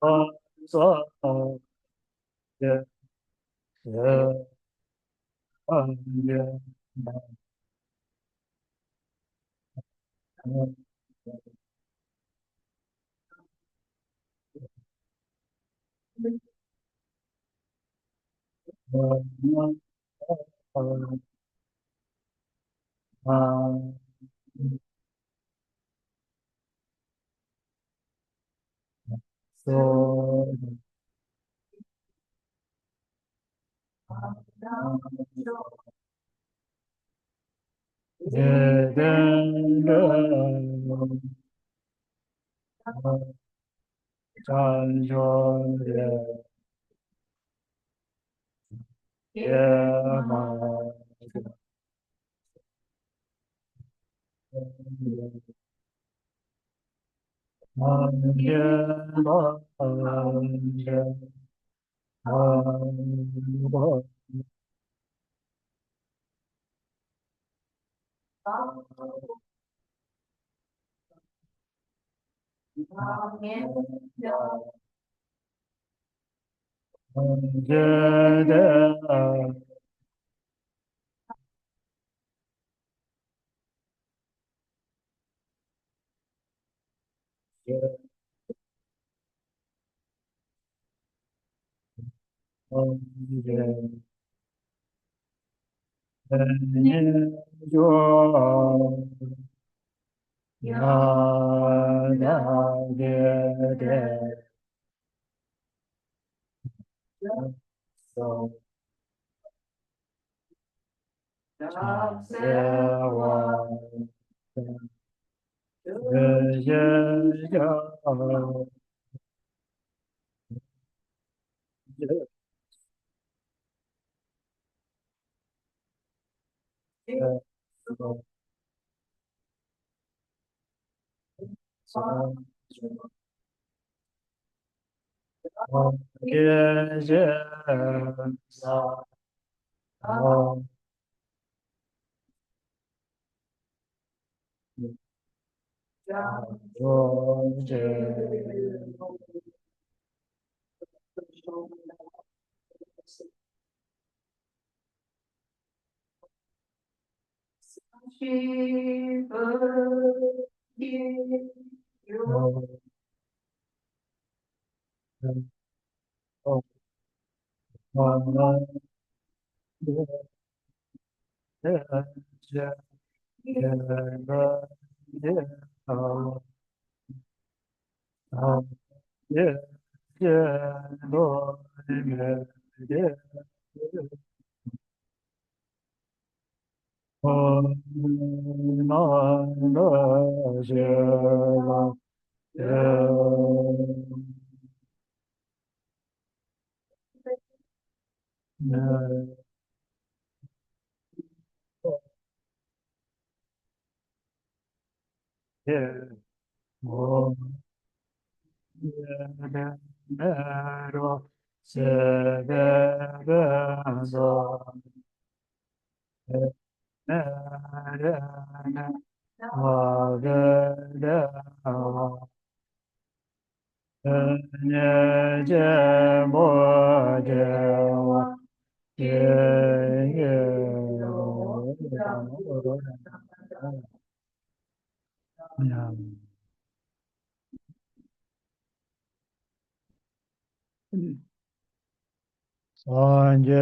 所也也也所也等着占说也嘛也嘛也得也念着那那列的手差些我也要也三界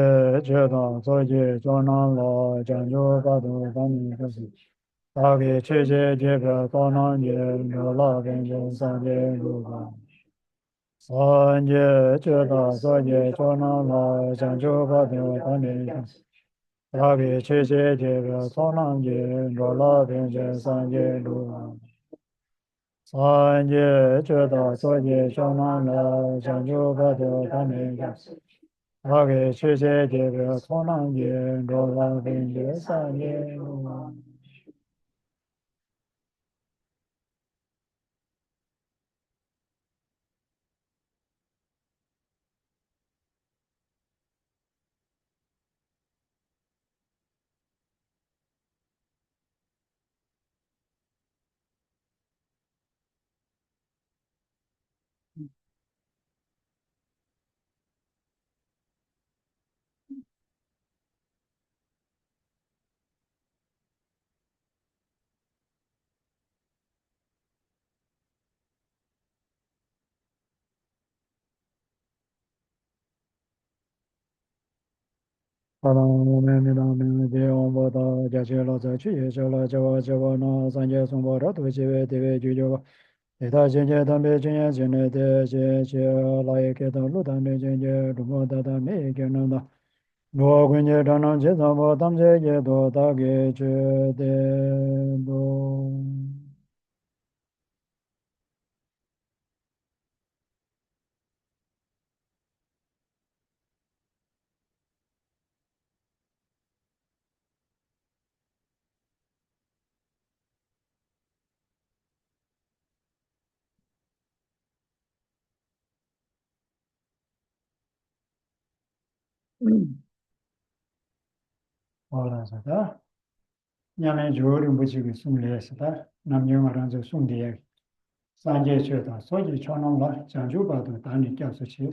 觉当所界专当老讲究八度当明不是，大给切切界表高囊界罗老根根三界如果，三界觉当所界专当老讲究八度当明不是，大给切切界表高囊界罗老根根三界如果，三界觉当所界专当老讲究八度当明不是。我给世界这个苍狼节，罗拉宾的三年。巴拉我们米当米的王八达，加起老在去也叫了叫那三界松波这都几位地位就叫，其他境界当别经验进来的这些老爷给到路当的境界，中国大大没给能的，罗棍界常常接上波当这也多大给觉得多。好了，是的，下面就人不几个送礼是的，那么马上就送礼。三界觉得，所以传统了讲究把都打理掉出去，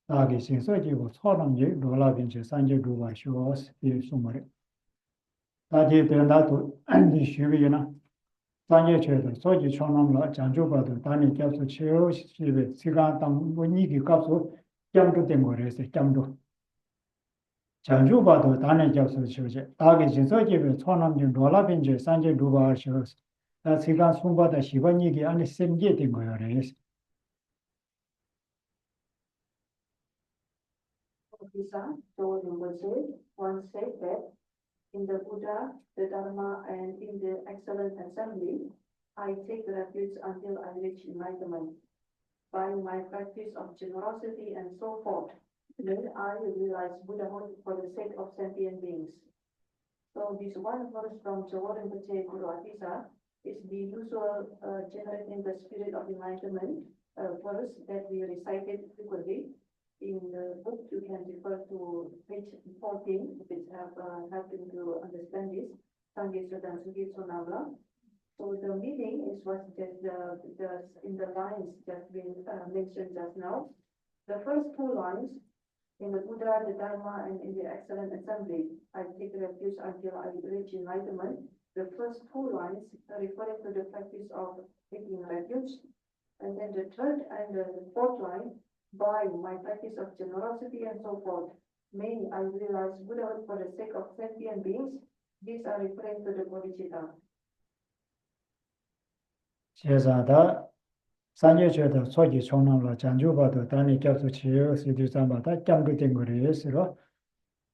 大概新设计我操上去，罗那边去三界主把学是什么的，大家对那都按理学个呢，三界觉得，所以传统了讲究把都打理掉出去，是的，这个当我你给告诉讲究点过来是讲究。讲究把都打理掉出去，大概新设计的传统就罗那边去三界主把学，那这个送把的习惯你给按照深界点过来的。Buddha told Rinpoche once said that in the Buddha, the Dharma, and in the excellent assembly, I take refuge until I reach enlightenment. By my practice of generosity and so forth, then I realize Buddhahood for the sake of sentient beings. So this one verse from Jowo Rinpoche Guru Atisa is the usual generating the spirit of enlightenment verse that we recited frequently. In the book, you can refer to page 14, which have helped you to understand this. Sangeso dan Sugeso Navla. So the meaning is what just in the lines just been mentioned just now. The first two lines in the Buddha, the Dharma, and in the excellent assembly, I take refuge until I reach enlightenment. The first two lines are referring to the practice of taking refuge. And then the third and the fourth line, by my practice of generosity and so forth, may I realize Buddhahood for the sake of sentient beings. These are referring to the bodhicitta. 现在的三界觉得初级冲浪了，讲究把头当你叫出去，实际上把它讲究定过来也是了。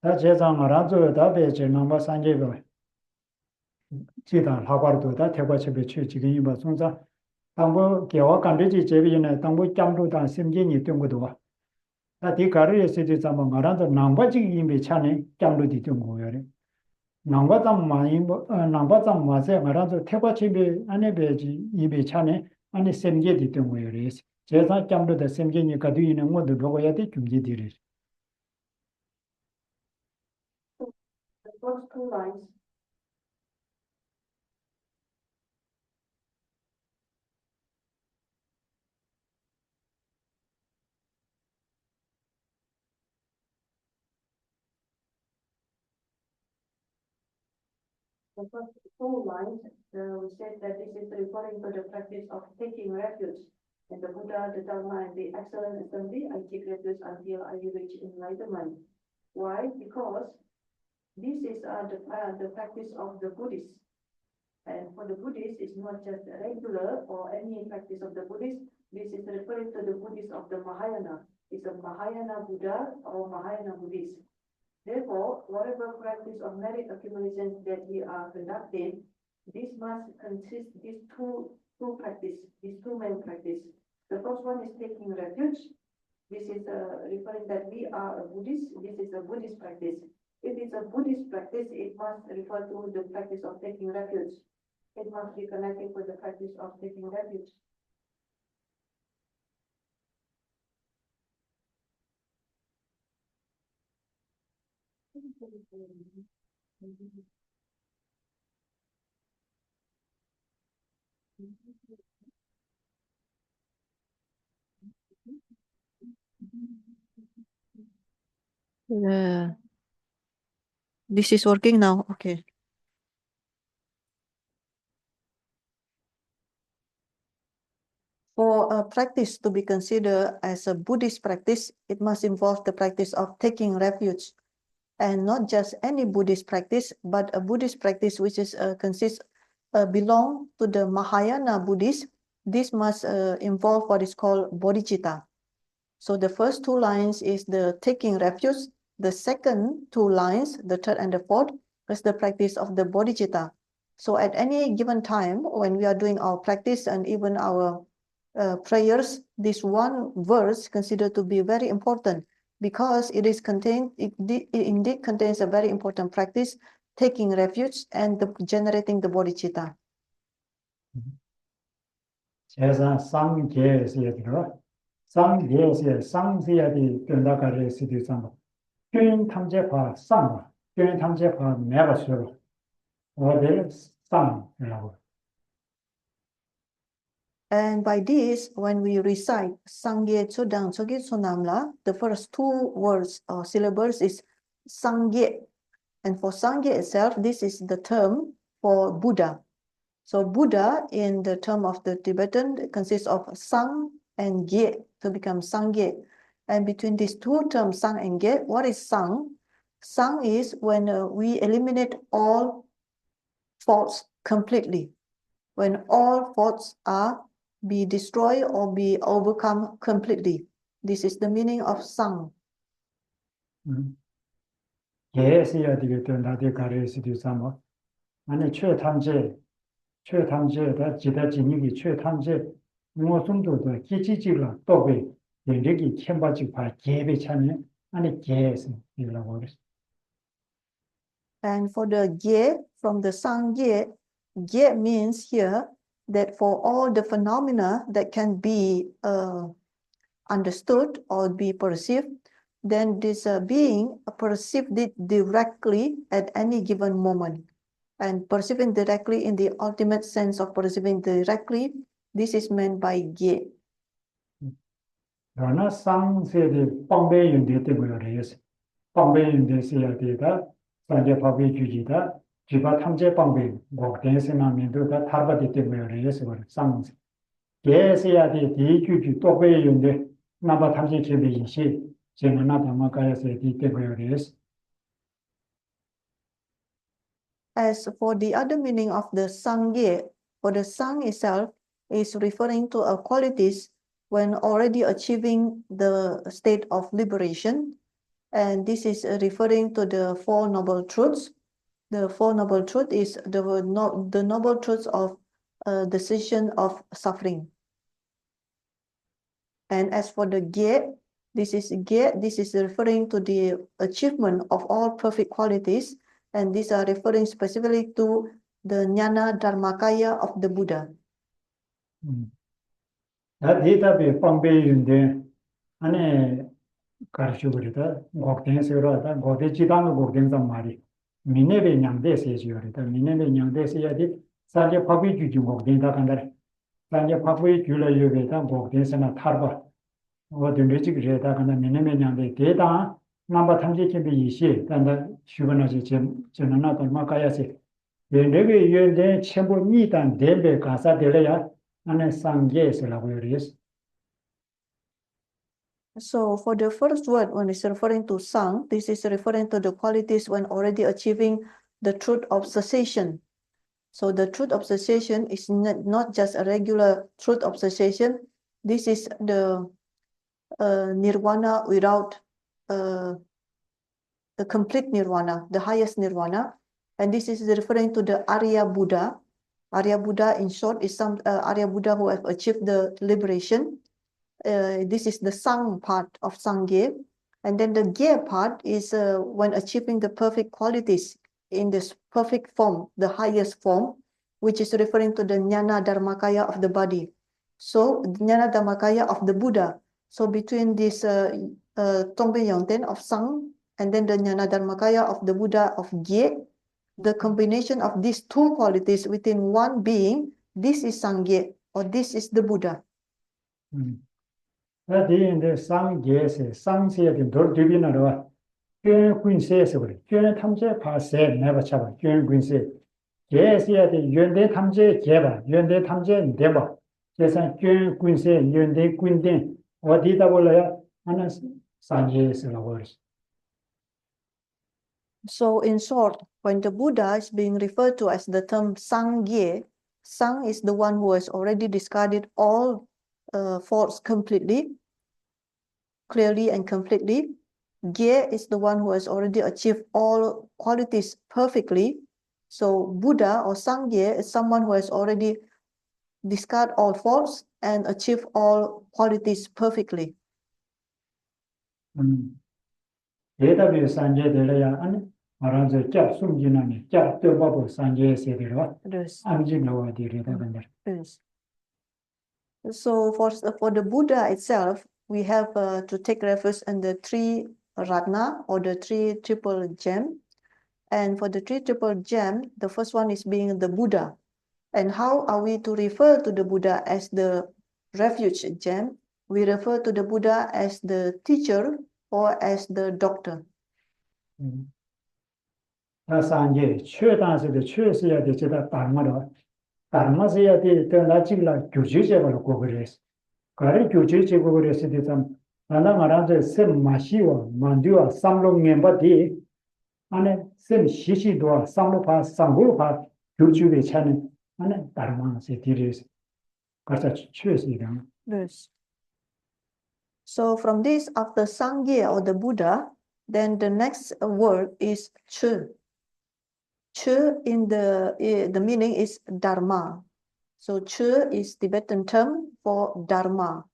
那这张马上做特别就能把三界个，这张拉挂多的贴过去别去几个人把送上，当我给我感觉这边呢，当我讲究当心境你对不多，那第个也是就咱们马上就能把这个人别抢呢，讲究的对我有的。能把咱马因不能把咱马在马上就贴过去别，俺那边就一边抢呢。俺的心结的对我有意思，这场讲到的心结你可对呢，我都如果要得中间的了。The first two lines. The first two lines, we said that this is referring to the practice of taking refuge. In the Buddha, the Dharma, and the excellent assembly, I take refuge until I reach enlightenment. Why? Because this is the practice of the Buddhists. And for the Buddhists, it's not just regular or any practice of the Buddhists. This is referring to the Buddhists of the Mahayana. It's a Mahayana Buddha or Mahayana Buddhist. Therefore, whatever practice of merit accumulation that we are conducting, this must consist these two main practice. The first one is taking refuge. This is referring that we are a Buddhist. This is a Buddhist practice. If it's a Buddhist practice, it must refer to the practice of taking refuge. It must be connected with the practice of taking refuge. This is working now. Okay. For a practice to be considered as a Buddhist practice, it must involve the practice of taking refuge. and not just any Buddhist practice, but a Buddhist practice which is belong to the Mahayana Buddhist. This must involve what is called bodhicitta. So the first two lines is the taking refuge. The second two lines, the third and the fourth, is the practice of the bodhicitta. So at any given time, when we are doing our practice and even our prayers, this one verse considered to be very important because it indeed contains a very important practice, taking refuge and generating the bodhicitta. 재산 상계에서에 들어 상계에서에 상세야디 변다가를 시디 상고 교인 탐제파 상 교인 탐제파 매버스로 어딜 상이라고. And by this, when we recite Sangye Chodang Chogit Sonamla, the first two words or syllables is Sangye. And for Sangye itself, this is the term for Buddha. So Buddha in the term of the Tibetan consists of Sang and Gye to become Sangye. And between these two terms, Sang and Gye, what is Sang? Sang is when we eliminate all faults completely. When all faults are be destroyed or be overcome completely. This is the meaning of Sang. 예에서야 되겠던 나대 가를 시디 상고 아니 최탐제다 지다 진익이 최탐제 무엇음도도 기지지라 또베 연력이 캠바지 바 계배 참여 아니 계에서 이라고 그랬어. And for the Gye, from the Sangye, Gye means here that for all the phenomena that can be understood or be perceived, then this being perceived it directly at any given moment. And perceiving directly in the ultimate sense of perceiving directly, this is meant by Gye. 그러나 상세의 방배 윤대 때문에 그래서 방배 윤대서야 되다 산제 법의 주지다 지바 탐제 방배 목대세나면도 다 탈바디 때문에 그래서 상세 예서야 돼 대주주 또배 윤대 나바 탐제 제비시 제나나 담아가야서 이 때문에 그래서. As for the other meaning of the Sangye, for the Sang itself is referring to a qualities when already achieving the state of liberation. And this is referring to the Four Noble Truths. The Four Noble Truths is the noble truths of the cessation of suffering. And as for the Gye, this is referring to the achievement of all perfect qualities. And these are referring specifically to the Jnana Dharmakaya of the Buddha. 대답이 방배인데 안에 가르쳐버리다 곡된세로다 고대지당의 곡된단 말이 미네베 냥대세지요리다 미네베 냥대세야디 산제 법의 주지 곡된다 간다 산제 법의 줄여요베다 곡된세나 탈바 어딘지 그래다 간다 미네베 냥대 대다 남바 탐지케비 이시 단다 주변에서 전나나 얼마가야지 내게 연대 첨부 니단 대배 가사 될래야 안에 상계에서라고 그랬어. So for the first word, when it's referring to Sang, this is referring to the qualities when already achieving the truth of cessation. So the truth of cessation is not just a regular truth of cessation. This is the nirvana without the complete nirvana, the highest nirvana. And this is referring to the Arya Buddha. Arya Buddha, in short, is some Arya Buddha who have achieved the liberation. This is the Sang part of Sangye. And then the Gye part is when achieving the perfect qualities in this perfect form, the highest form, which is referring to the Jnana Dharmakaya of the body. So, Jnana Dharmakaya of the Buddha. So, between this Tongbe Yongten of Sang and then the Jnana Dharmakaya of the Buddha of Gye, the combination of these two qualities within one being, this is Sangye, or this is the Buddha. 근데 상계에서 상세의 돌뒤비나로 교회 군세에서 그래. 교회 탐제 파세 내가 잡아. 교회 군세. 계에서야 돼. 연대 탐제 개발. 연대 탐제 대박. 그래서 교회 군세 연대 군대 어디다 불러야 하는 상계에서라고 그랬어. So in short, when the Buddha is being referred to as the term Sangye, Sang is the one who has already discarded all faults completely, clearly and completely. Gye is the one who has already achieved all qualities perfectly. So Buddha or Sangye is someone who has already discarded all faults and achieved all qualities perfectly. 대답이 산제들이야 아니 말하자 cap 숨기나니 cap 떠봐도 산제세들어 Yes. 암진로와 디리다던데. Yes. So for the Buddha itself, we have to take reference in the three Ratna or the three triple gem. And for the three triple gem, the first one is being the Buddha. And how are we to refer to the Buddha as the refuge gem? We refer to the Buddha as the teacher or as the doctor. 다 산제 최단서도 최서야 되지다 담마로 담마서야 되더 나질라 교제제로 고그레스. 가리 교제제고 그랬을 때참 나나 말하자 셈 마시와 만두와 삼롱년바디 안에 셈 시시도와 삼로파 삼고파 교주의 차는 안에 다르만세 디레스. 가서 최서이다. Yes. So from this, after Sangye or the Buddha, then the next word is Chu. Chu in the meaning is Dharma. So Chu is Tibetan term for Dharma.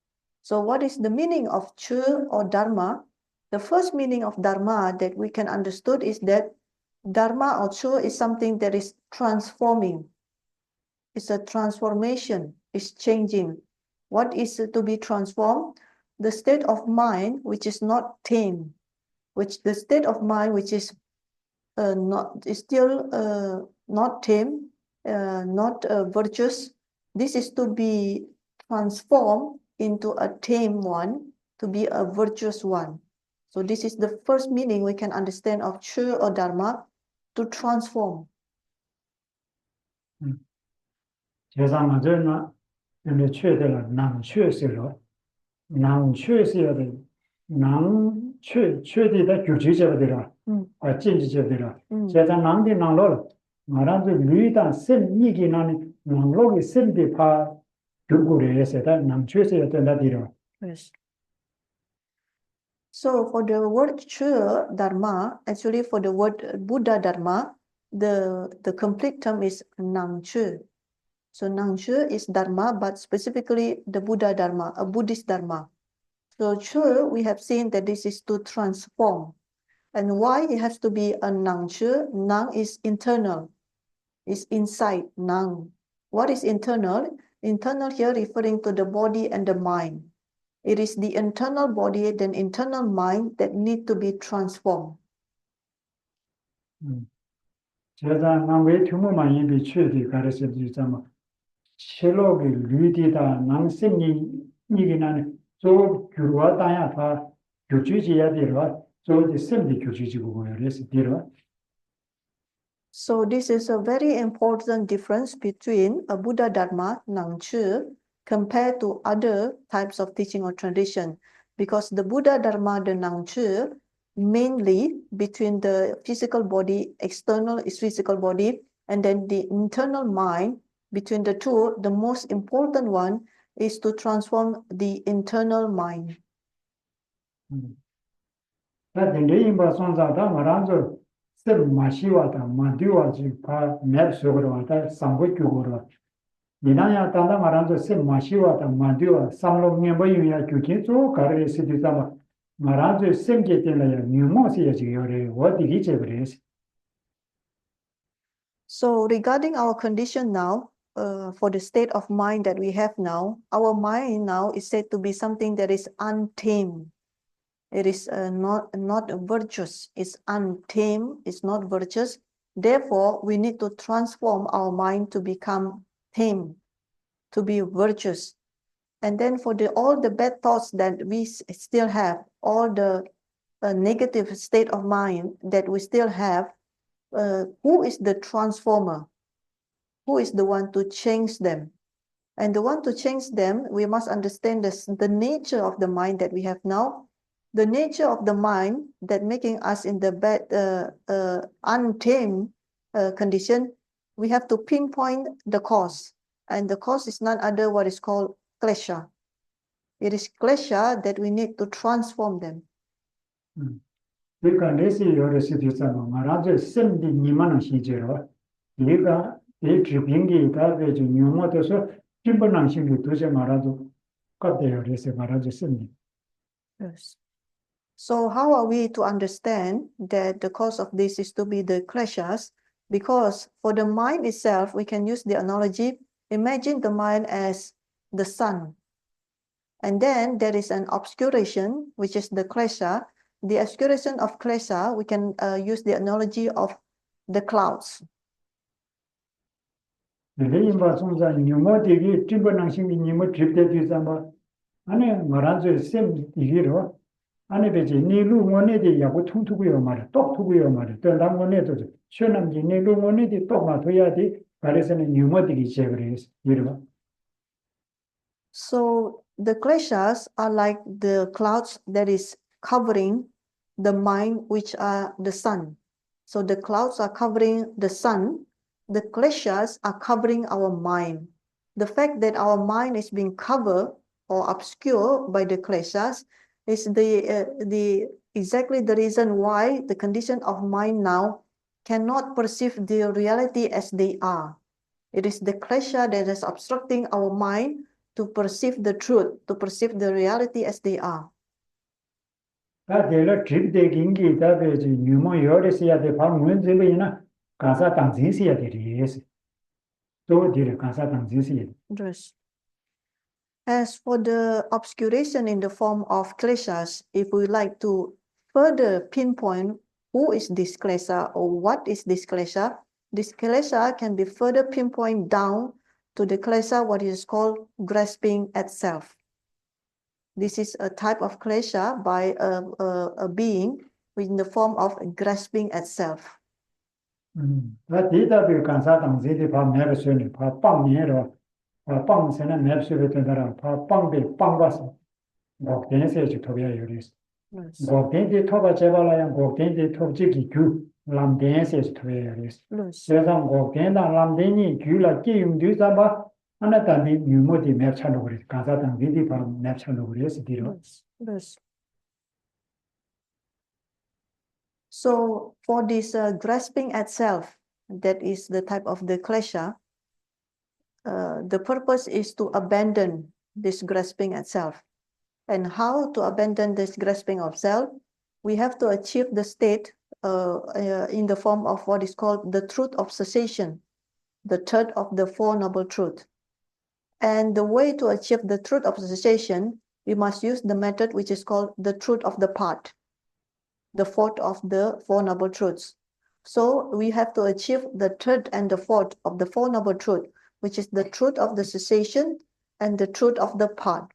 So what is the meaning of Chu or Dharma? The first meaning of Dharma that we can understood is that Dharma or Chu is something that is transforming. It's a transformation, it's changing. What is to be transformed? The state of mind which is not tame, which the state of mind which is still not tame, not virtuous. This is to be transformed into a tame one, to be a virtuous one. So this is the first meaning we can understand of Chu or Dharma, to transform. 제사마저나 근데 최대로 남최스로 남최스여도 최대다 교제제들아 진지제들아 제가 남디 남로 말아도 루이다 셈 이기나니 남로기 셈디파 교구레에서다 남최스여 된다디로. Yes. So for the word Chu Dharma, actually for the word Buddha Dharma, the complete term is Nang Chu. So Nang Chu is Dharma, but specifically the Buddha Dharma, a Buddhist Dharma. So Chu, we have seen that this is to transform. And why it has to be a Nang Chu? Nang is internal, is inside Nang. What is internal? Internal here referring to the body and the mind. It is the internal body and internal mind that need to be transformed. 제가 남의 규모만 입이 최대 가르쳐 주자면 셀로기 루디다 남생이 이기나니 저 규와 다야 다 교주지야 되러 저기 셈디 교주지고 그래서 되러. So this is a very important difference between a Buddha Dharma, Nang Chu, compared to other types of teaching or tradition. Because the Buddha Dharma, the Nang Chu, mainly between the physical body, external is physical body, and then the internal mind, between the two, the most important one is to transform the internal mind. 셈 마시와다 만두와지 파 맵속으로다 삼고교고로 니나야 단다 말한저 셈 마시와다 만두와 삼롱년보유야 교진조 가르에스디자마 말한저 셈게 때문에 뉴모시야지 요래 어디기 제브레스. So regarding our condition now, for the state of mind that we have now, our mind now is said to be something that is untamed. It is not virtuous, it's untamed, it's not virtuous. Therefore, we need to transform our mind to become tame, to be virtuous. And then for all the bad thoughts that we still have, all the negative state of mind that we still have, who is the transformer? Who is the one to change them? And the one to change them, we must understand the nature of the mind that we have now. the nature of the mind that making us in the bad, untamed condition, we have to pinpoint the cause. And the cause is none other what is called klesha. It is klesha that we need to transform them. 그러니까 레시 요레시 되잖아. 말아서 셈디 니만은 시제로. 얘가 이 주빙기 다베 주 뉴모도서 김번랑 신비 도저 말아도 같대요. 레시 말아서 셈디. Yes. So how are we to understand that the cause of this is to be the kleshas? Because for the mind itself, we can use the analogy, imagine the mind as the sun. And then there is an obscuration, which is the klesha. The obscuration of klesha, we can use the analogy of the clouds. 레임바 송자 뉴모데기 김번랑 신비 니모 집대 뒤잖아. 안에 말아서 셈 이기로 안에 베지 니루 원에디 야고 통투고요 말이야. 똑투고요 말이야. 또 남원에도 시원함지 니루 원에디 똑 맞아야지. 그래서는 뉴모데기 제거리스. 이러봐. So the kleshas are like the clouds that is covering the mind, which are the sun. So the clouds are covering the sun. The kleshas are covering our mind. The fact that our mind is being covered or obscured by the kleshas is exactly the reason why the condition of mind now cannot perceive the reality as they are. It is the klesha that is obstructing our mind to perceive the truth, to perceive the reality as they are. 다들 집대긴기 다베지 뉴모 요레시야 돼 방문제면이나 가사 당진시야 되리스. 또 뒤에 가사 당진시야. Yes. As for the obscuration in the form of kleshas, if we like to further pinpoint who is this klesha or what is this klesha can be further pinpointed down to the klesha, what is called grasping at self. This is a type of klesha by a being in the form of grasping at self. 다 대답이 간사 당진이 봐 내려서는 봐 빵이로 봐 빵세는 내려서게 되더라. 봐 빵배 빵과서 곡된세 주토비야 요리스. Yes. 곡된지 토바 제발아야 곡된지 토지기 규 람된세 주토비야 요리스. Yes. 세상 곡된다 람된이 규라 끼임도 잡아 하나단이 뉴모디 맵차로 그래. 간사 당진이 봐 맵차로 그래서 뒤로. Yes. Yes. So for this grasping at self, that is the type of the klesha, the purpose is to abandon this grasping at self. And how to abandon this grasping of self? We have to achieve the state in the form of what is called the truth of cessation, the third of the Four Noble Truths. And the way to achieve the truth of cessation, we must use the method which is called the truth of the part, the fourth of the Four Noble Truths. So we have to achieve the third and the fourth of the Four Noble Truths, which is the truth of the cessation and the truth of the part.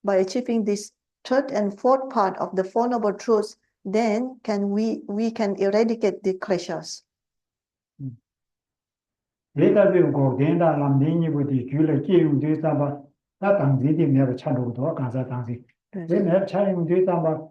By achieving this third and fourth part of the Four Noble Truths, then we can eradicate the kleshas. 대답이고 된다 남대니부디 규를 끼우면 봐. 다 당진이 내가 차로도 간사 당진. 내 내가 차임 봐.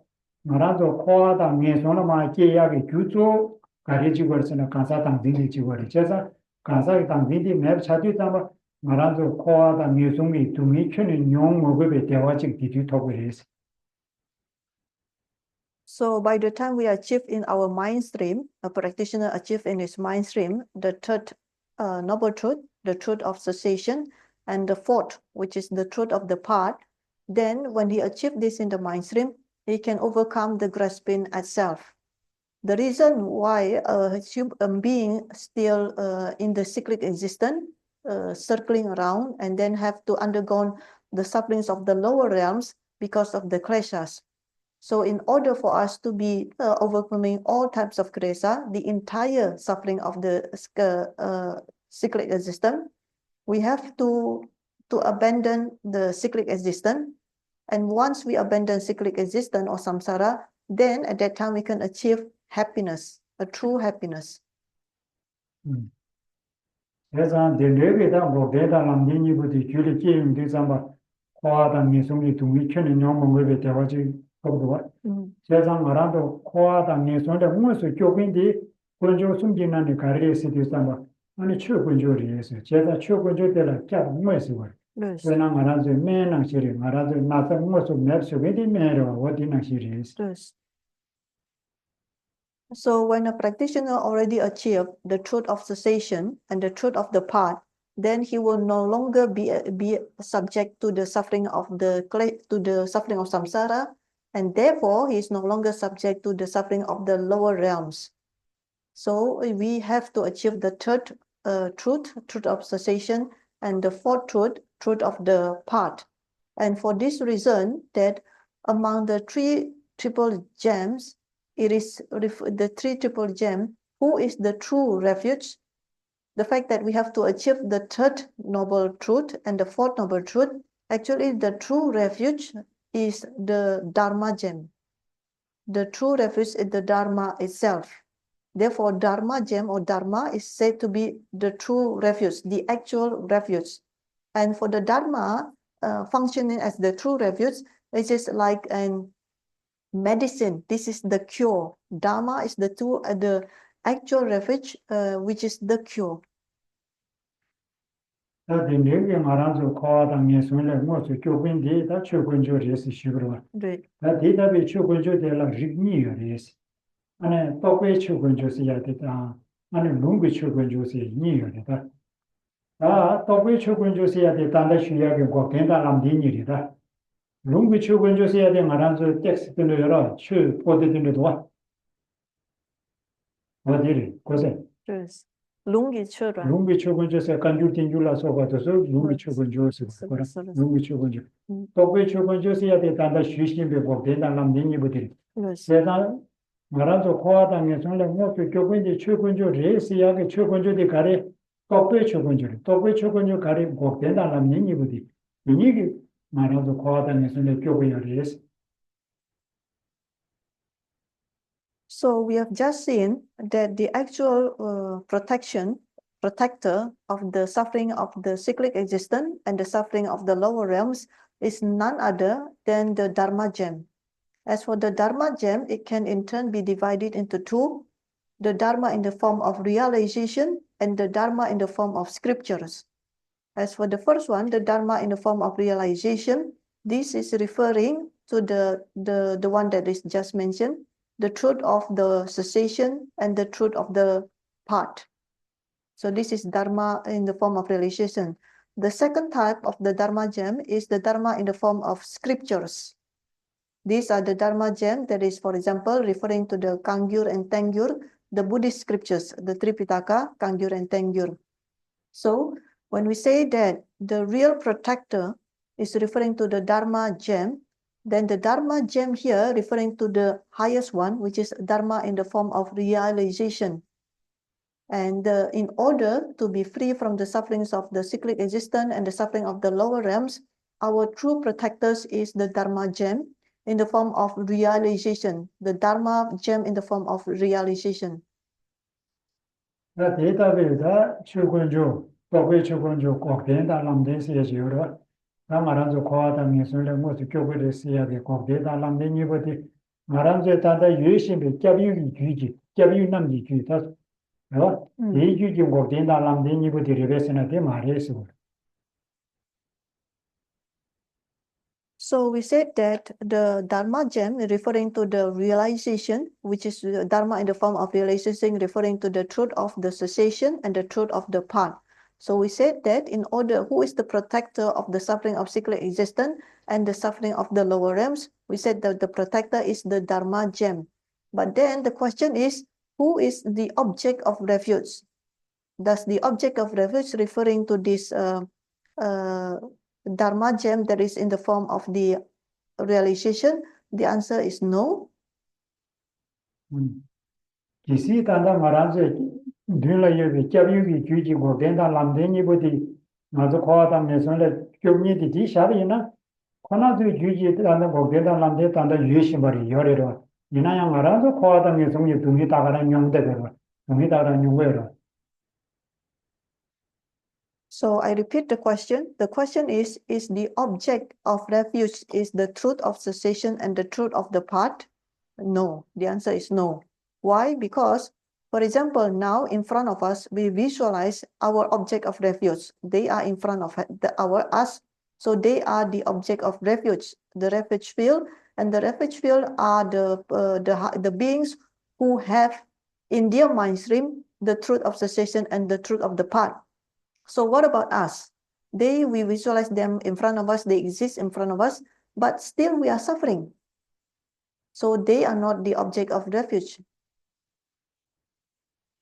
말아도 코아다 미소나마 계약의 규조 가르치고 있으나 간사 당진이 지고를 제가 간사 당진이 내 차뒤다 말아도 코아다 미송이 두미 켜는 용목의 대화직 뒤뒤토고 있어. So by the time we achieve in our mind stream, a practitioner achieve in his mind stream, the third noble truth, the truth of cessation, and the fourth, which is the truth of the part, then when he achieve this in the mind stream, he can overcome the grasping at self. The reason why a human being still in the cyclic existence, circling around and then have to undergo the sufferings of the lower realms because of the kleshas. So in order for us to be overcoming all types of klesha, the entire suffering of the cyclic existence, we have to abandon the cyclic existence. And once we abandon cyclic existence or samsara, then at that time we can achieve happiness, a true happiness. 그래서 내려게다 뭐 대단한 님이부터 규를 끼우면 되잖아. 코아다 미송이 두미 켜는 용목의 대화직 그거 Mm. 세상 말아도 코아당에 손에 무엇을 교빈디 군조 숨기나니 가리에서 뒤삼아 아니 최군조리에서 제가 최군조들라 क्या 무엇을 걸 Yes. 왜나 말아서 매나 시리 말아서 나서 무엇을 맵서 왜디 매로 어디나 시리스 Yes. So when a practitioner already achieved the truth of cessation and the truth of the path, then he will no longer be subject to the suffering of samsara, and therefore he is no longer subject to the suffering of the lower realms. So we have to achieve the third truth of cessation, and the fourth truth of the path. And for this reason, that among the three triple gems, it is the three triple gem, who is the true refuge? The fact that we have to achieve the third noble truth and the fourth noble truth, actually the true refuge is the Dharma gem. The true refuge is the Dharma itself. Therefore, Dharma gem or Dharma is said to be the true refuge, the actual refuge. And for the Dharma functioning as the true refuge, it is like an medicine. This is the cure. Dharma is the actual refuge, which is the cure. 다들 내게 말아서 코아당에 손에 무엇을 교빈디 다 최군조리에서 시그러 Right. 다 대답이 최군조들라 rigni요리에서 안에 똑괴 최군조스야 되다 안에 롱괴 최군조스야 니요리다 아 똑괴 최군조스야 되다는 쉬야게 고 된다람 니니리다 롱괴 최군조스야 되 말아서 텍스트를 열어 최 포드들도 와 어디를 고세 Yes. Lungi children. 롱괴 최군조스야 간줄tin 줄라서 가서 롱괴 최군조스 그라 롱괴 최군조 똑괴 최군조스야 되다는 쉬신배 고 된다람 니니부들 Yes. 세상 말아서 코아당에 손에 무엇을 교본지 최군조 레스야게 최군조디 가리 똑괴 최군조 가리 고 된다람 니니부디 이게 말아서 코아당에 손에 교본이 레스 So we have just seen that the actual protector of the suffering of the cyclic existence and the suffering of the lower realms is none other than the Dharma gem. As for the Dharma gem, it can in turn be divided into two, the Dharma in the form of realization and the Dharma in the form of scriptures. As for the first one, the Dharma in the form of realization, this is referring to the one that is just mentioned, the truth of the cessation and the truth of the path. So this is Dharma in the form of realization. The second type of the Dharma gem is the Dharma in the form of scriptures. These are the Dharma gem that is, for example, referring to the Kangyur and Tengyur, the Buddhist scriptures, the Tripitaka, Kangyur and Tengyur. So when we say that the real protector is referring to the Dharma gem, then the Dharma gem here referring to the highest one, which is Dharma in the form of realization. And in order to be free from the sufferings of the cyclic existence and the suffering of the lower realms, our true protectors is the Dharma gem in the form of realization, the Dharma gem in the form of realization. 나 대답에다 최군조 똑괴 최군조 꼭 된다람 데스야지요라 나 말아서 코아당에 손에 무엇을 교본이 쓰야게 꼭 된다람 니니부디 말아서 다다 유신비 꺅유기 규지 꺅유남기 규다 이 규지 꼭 된다람 니니부디 리베스나 데 말했어. So we said that the Dharma gem referring to the realization, which is the Dharma in the form of realization, referring to the truth of the cessation and the truth of the path. So we said that in order, who is the protector of the suffering of cyclic existence and the suffering of the lower realms? We said that the protector is the Dharma gem. But then the question is, who is the object of refuge? Does the object of refuge referring to this Dharma gem that is in the form of the realization? The answer is no. 기시 단다 말아서 늘려야게 꺅유기 규지 꼭 된다람 니니부디 맞아 코아당에 손에 교본이 디샤비나 코나도 규지 단다 꼭 된다람 데 단다 유신벌이 열애로 이나양 말아서 코아당에 손에 동이 다가란 용대로 동이 다가란 용외로 So I repeat the question. The question is the object of refuge is the truth of cessation and the truth of the part? No, the answer is no. Why? Because, for example, now in front of us, we visualize our object of refuge. They are in front of us, so they are the object of refuge, the refuge field, and the refuge field are the beings who have in their mind stream the truth of cessation and the truth of the part. So what about us? We visualize them in front of us, they exist in front of us, but still we are suffering. So they are not the object of refuge.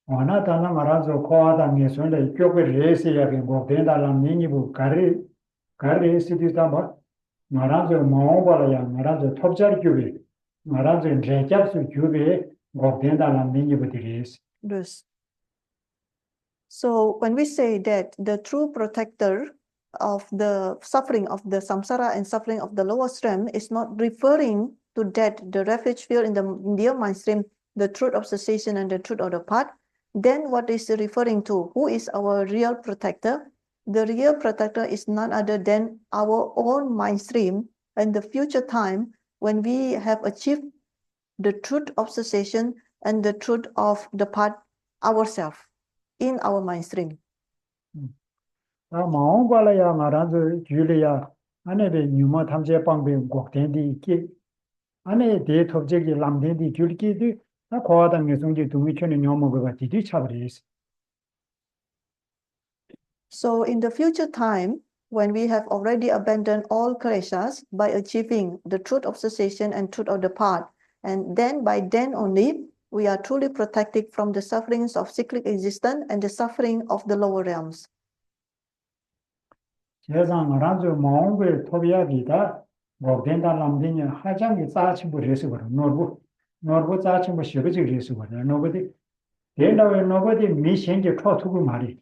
Wana tana marazo koa da ngesonde kyokwe resi ya gengo denda la mingi bu kari siti tamba marazo maoba ya marazo topjar kyube marazo rejab su kyube go denda la mingi bu diresi. Yes. So when we say that the true protector of the suffering of the samsara and suffering of the lower stream is not referring to that the refuge field in their mind stream, the truth of cessation and the truth of the part, then what is it referring to? Who is our real protector? The real protector is none other than our own mind stream and the future time when we have achieved the truth of cessation and the truth of the part ourselves in our mind stream. 마오바 la ya marazo gyule ya ane be nyuma thamje pangbe go dendi ki ane de topje ki lamdendi gyulki di na koa da ngesonge dungi chone nyomo ba didi chabresi. So in the future time, when we have already abandoned all kleshas by achieving the truth of cessation and truth of the part, and then by then only, we are truly protected from the sufferings of cyclic existence and the suffering of the lower realms. 제상 마란조 마오베 토비아기다 고덴다 람딘이 하장이 짜치부 레스거든 노르부 짜치부 시르지 레스거든 노버디 데나웨 노버디 미신게 토투고 말이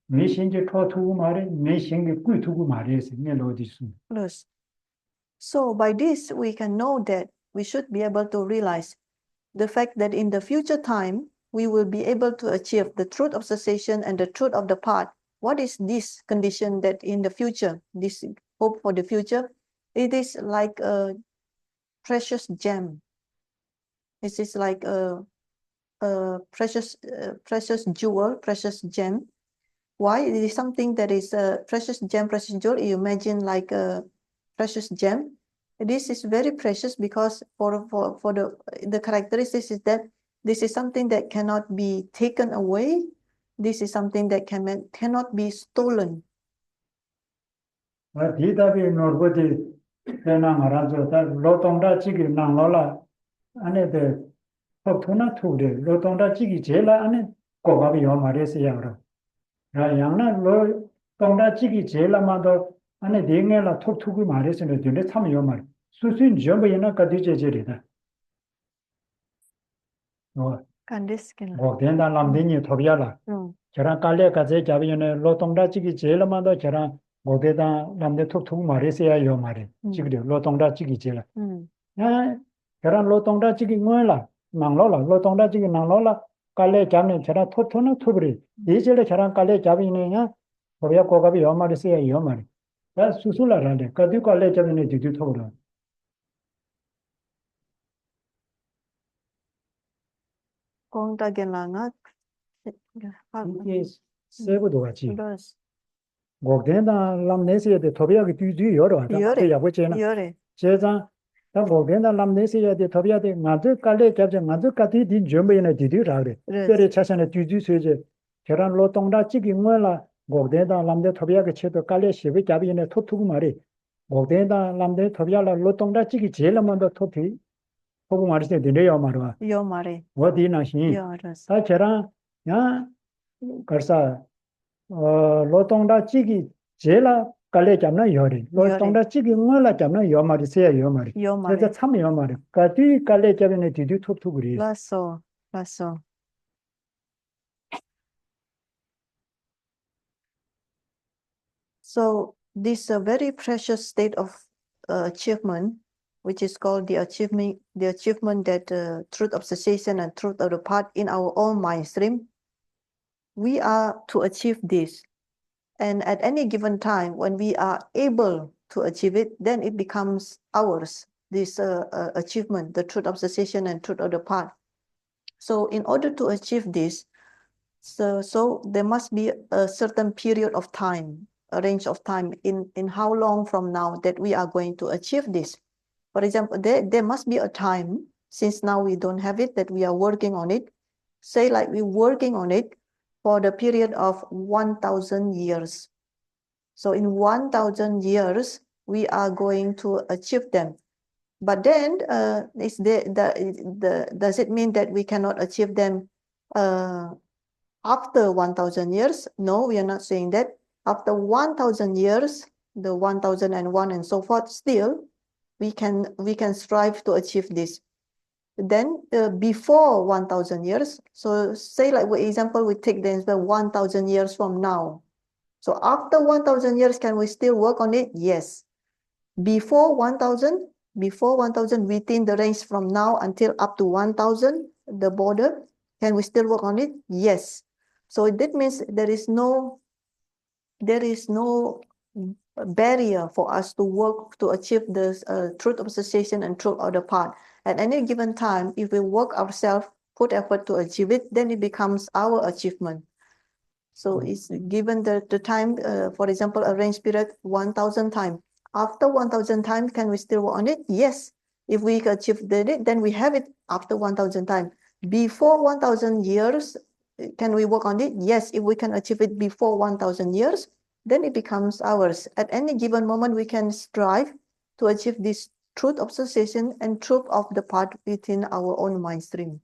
미신게 토투고 말이 미신게 꾸투고 말이스 멜로디스. Yes. So by this, we can know that we should be able to realize the fact that in the future time, we will be able to achieve the truth of cessation and the truth of the part. What is this condition that in the future, this hope for the future? It is like a precious gem. It is like a precious jewel, precious gem. Why? It is something that is a precious gem, precious jewel. You imagine like a precious gem. This is very precious because for the characteristics is that this is something that cannot be taken away. This is something that cannot be stolen. 디다비 노르버디 데나 마란조 다 로동다 지기 나로라 안에데 토투나 투데 로동다 지기 제라 안에 고바비 요 말에서야로 라 양나 로동다 지기 제라마도 안에 딩에라 토투고 말에서는 되게 참 요 말 수순 점이나 가디제제리다 Kandiskin. 고덴다 람데니 토비아라 저랑 깔레까지 잡이네 로동다 지기 제라마도 저랑 고대다 남대 톡톡 말에서야 요 말이 지금 로동다 지기 제라 야 저랑 로동다 지기 뭐라 망로라 로동다 지기 망로라 깔레 잡네 저랑 토토는 토브리 이제래 저랑 깔레 잡이네야 거기야 고갑이 요 말에서야 요 말이 야 수술라라데 까디 깔레 잡네 뒤뒤 토브라 공다겐랑아 이게 세고도 같이 Yes. 고덴다 람네시에데 토비아기 뒤뒤 여러 왔다 Yore. 야보제나 Yore. 제자 다 고덴다 람네시에데 토비아데 나드 깔레 잡제 나드 까디 디 점베나 디디라래 그래 차선에 뒤뒤 세제 저런 로동다 지기 뭐라 고덴다 람데 토비아게 체도 깔레 시비 잡이네 토투고 말이 고덴다 람데 토비아라 로동다 지기 제일 먼저 토티 보고 말이세 되네요 말아 Yo mare. 어디나 신 Yoras. 다 저랑 야 거사 로동다 지기 제라 깔레 잡나 요리 로동다 지기 뭐라 잡나 요 말이 세야 요 말이 Yo 그래서 mare. 참 요 말이 까디 깔레 잡네 디디 톡톡 그리 Lasso. Lasso. So this very precious state of achievement, which is called the achievement that truth of cessation and truth of the part in our own mind stream, we are to achieve this. And at any given time, when we are able to achieve it, then it becomes ours, this achievement, the truth of cessation and truth of the path. So in order to achieve this, so there must be a certain period of time, a range of time in how long from now that we are going to achieve this. For example, there must be a time, since now we don't have it, that we are working on it. Say like we're working on it for the period of 1,000 years. So in 1,000 years, we are going to achieve them. But then, does it mean that we cannot achieve them after 1,000 years? No, we are not saying that. After 1,000 years, the 1,001 and so forth, still, we can strive to achieve this. Then before 1,000 years, so say like for example, we take the 1,000 years from now. So after 1,000 years, can we still work on it? Yes. Before 1,000, within the range from now until up to 1,000, the border, can we still work on it? Yes. So that means there is no barrier for us to work to achieve the truth of cessation and truth of the path. At any given time, if we work ourselves, put effort to achieve it, then it becomes our achievement. So it's given the time, for example, a range period 1,000 times. After 1,000 times, can we still work on it? Yes. If we achieve it, then we have it after 1,000 times. Before 1,000 years, can we work on it? Yes. If we can achieve it before 1,000 years, then it becomes ours. At any given moment, we can strive to achieve this truth of cessation and truth of the path within our own mind stream.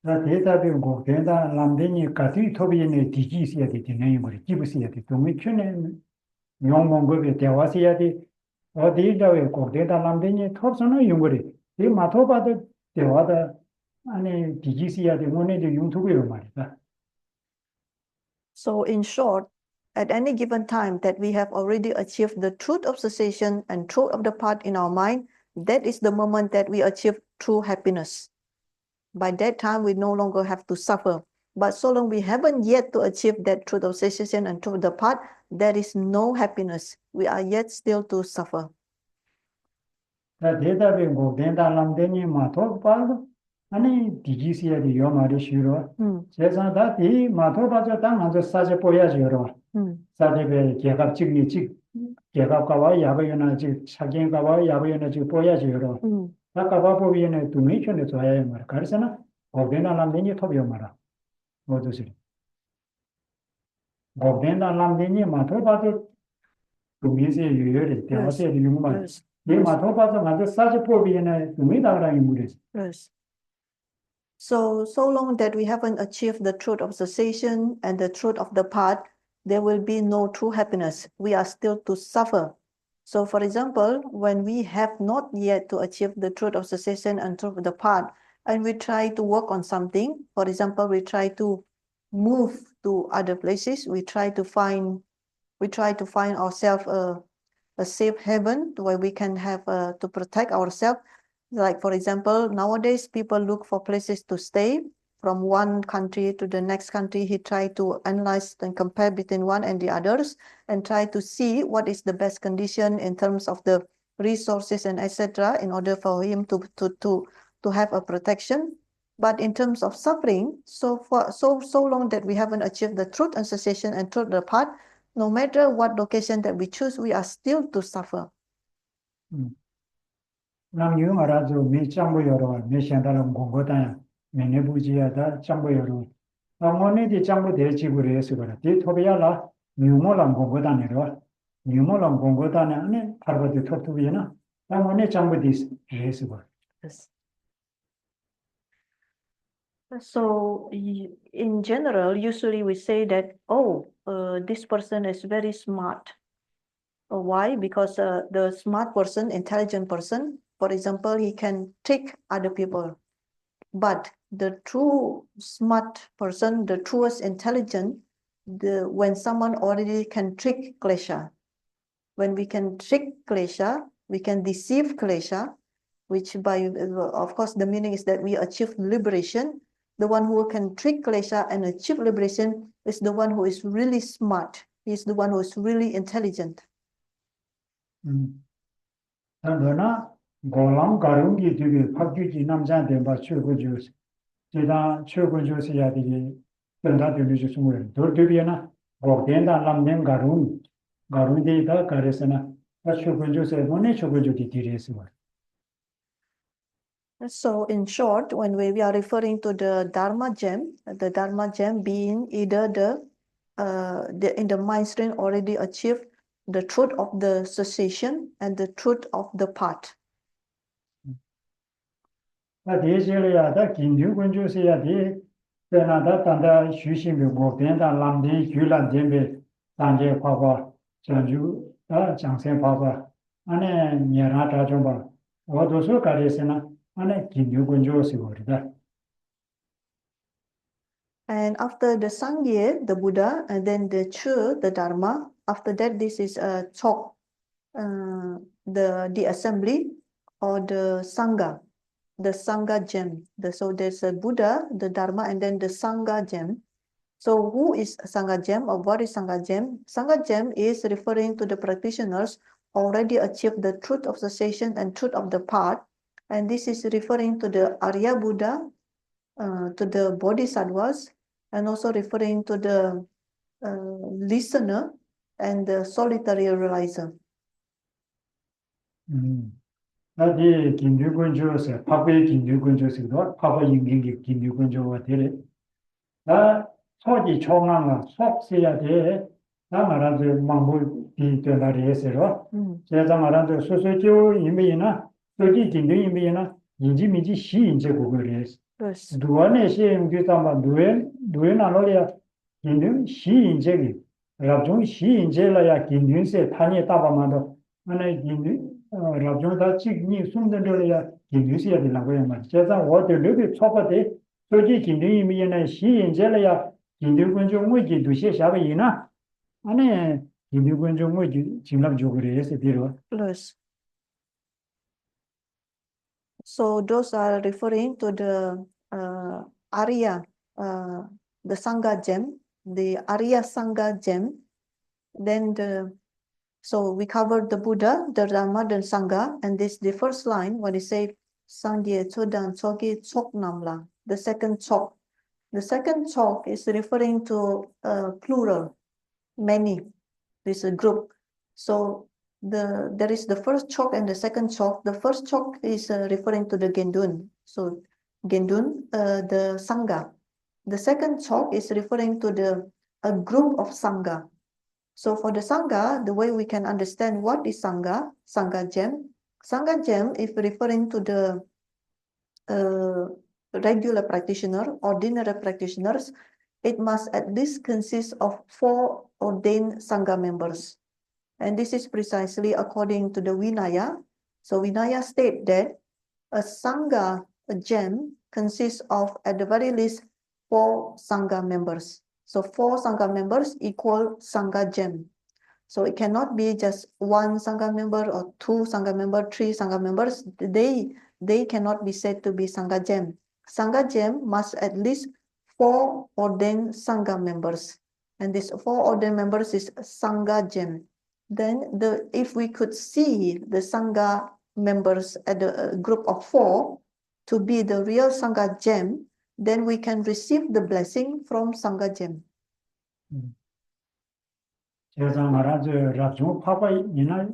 자, 대답이고, 대답 남대니 가수이 토비에 뒤지셔야 돼, 진행이 거리, 집으셔야 돼. 동의 편에 용mon급에 대화셔야 돼. 어디라고 꼭 대답 남대니 톱선은 용거리. 이 마토바도 대화다 아니 뒤지셔야 돼. 오늘 용투고요 말이다. So in short, at any given time that we have already achieved the truth of cessation and truth of the path in our mind, that is the moment that we achieve true happiness. By that time, we no longer have to suffer. But so long we haven't yet to achieve that truth of cessation and truth of the path, there is no happiness. We are yet still to suffer. 자, 대답이고, 대답 남대니 마토바도 아니 뒤지셔야 돼. 요 말이 싫어. 세상다 이 마토바자 땅 앉아 사제 보야지 여러. 사제배 개갑 직리직 개갑가와 야바연아 직 사경가와 야바연아 직 보야지 여러. 아까 보기에는 두미션에 좋아요 말. 그래서나 고된다 남대니 톱이요 말아. 뭐도시. 고된다 남대니 마토바도 두미세 유열이 대화세 유무만. 이 마토바도 가서 사제 보기에는 두미다라는 물이. Yes. So long that we haven't achieved the truth of cessation and the truth of the path, there will be no true happiness. We are still to suffer. So for example, when we have not yet to achieve the truth of cessation and truth of the path, and we try to work on something, for example, we try to move to other places, we try to find ourselves a safe haven where we can have to protect ourselves. Like for example, nowadays people look for places to stay. From one country to the next country, he tried to analyze and compare between one and the others and try to see what is the best condition in terms of the resources and etc. in order for him to have a protection. But in terms of suffering, so long that we haven't achieved the truth and cessation and truth of the path, no matter what location that we choose, we are still to suffer. 남유 알아서 매장부 여러 매시한다는 공고다 매내부지하다 장부 여러 어머니디 장부 대지구를 해서 그래 디토비야라 뉴몰랑 공고다네로 뉴몰랑 공고다네 안에 파르바디 토투비나 어머니 장부 디스 해서 그래. So in general, usually we say that, this person is very smart. Why? Because the smart person, intelligent person, for example, he can trick other people. But the true smart person, the truest intelligent, when someone already can trick Klesha, when we can trick Klesha, we can deceive Klesha, which by, of course, the meaning is that we achieve liberation. the one who can trick Klesha and achieve liberation is the one who is really smart. He is the one who is really intelligent. 단도나 고랑 가rungi 되게 박규지 남자한테 봐 최고 주스 제가 최고 주스야 되게 된다 되는 주스 뭐예요 돌되비나 고된다 남는 가run데다 가르스나 최고 주스에 뭐네 최고 주디 디레스 뭐 So in short, when we are referring to the Dharma gem being either the in the mind stream already achieved the truth of the cessation and the truth of the path. 나 대실이야다 긴유군 주스야 돼 변하다 단다 휴심이 고된다 남는 규란 점에 단계 봐봐 전주 장생 봐봐 안에 년하다 좀봐 어디서 가르스나 안에 긴유군 주스 버리다 And after the Sangye, the Buddha, and then the Chu, the Dharma, after that, this is a Chok, the assembly or the Sangha gem. So there's a Buddha, the Dharma, and then the Sangha gem. So who is Sangha gem or what is Sangha gem? Sangha gem is referring to the practitioners already achieved the truth of cessation and truth of the path. And this is referring to the Arya Buddha, to the Bodhisattvas, and also referring to the listener and the solitary realizer. 나디 긴유군 주스 파괴 긴유군 주스도 파괴 인경기 긴유군 주가 되래 나 소지 총앙아 속세야 돼나 말하지 망고 디되나리에서 제가 말하는 소소죠 이미나 소지 긴유 이미나 인지미지 시인제 그거래 Yes. 두원의 시행규다만 누엔 안올이야 긴유 시인제기 랍종 시인제라야 긴유세 탄이 따바만도 안에 긴유 랍종다 찍니 숨던들이야 긴유세야 되라고 해만 제가 어디를 초바데 소지 긴유 이미나 시인제라야 긴유군종 뭐지 두시 샤베이나 안에 긴유군종 뭐지 진압 그래서 비로 Plus. So those are referring to the Arya, the Sangha gem, the Arya Sangha gem. Then so we covered the Buddha, the Dharma, the Sangha, and this the first line when they say Sangye Chodan Choki Chok Namla, the second chok. The second chok is referring to plural, many. This is a group. So there is the first chok and the second chok. The first chok is referring to the Gendun. So Gendun, the Sangha. The second chok is referring to a group of Sangha. So for the Sangha, the way we can understand what is Sangha gem. Sangha gem is referring to the regular practitioner, ordinary practitioners. It must at least consist of 4 ordained Sangha members. And this is precisely according to the Vinaya. So Vinaya state that a Sangha gem consists of at the very least 4 Sangha members. So 4 Sangha members equal Sangha gem. So it cannot be just 1 Sangha member or 2 Sangha member, 3 Sangha members. They cannot be said to be Sangha gem. Sangha gem must at least 4 ordained Sangha members. And this 4 ordained members is Sangha gem. Then if we could see the Sangha members at a group of 4 to be the real Sangha gem, then we can receive the blessing from Sangha gem. 제가 말하죠 랍종 파파 이나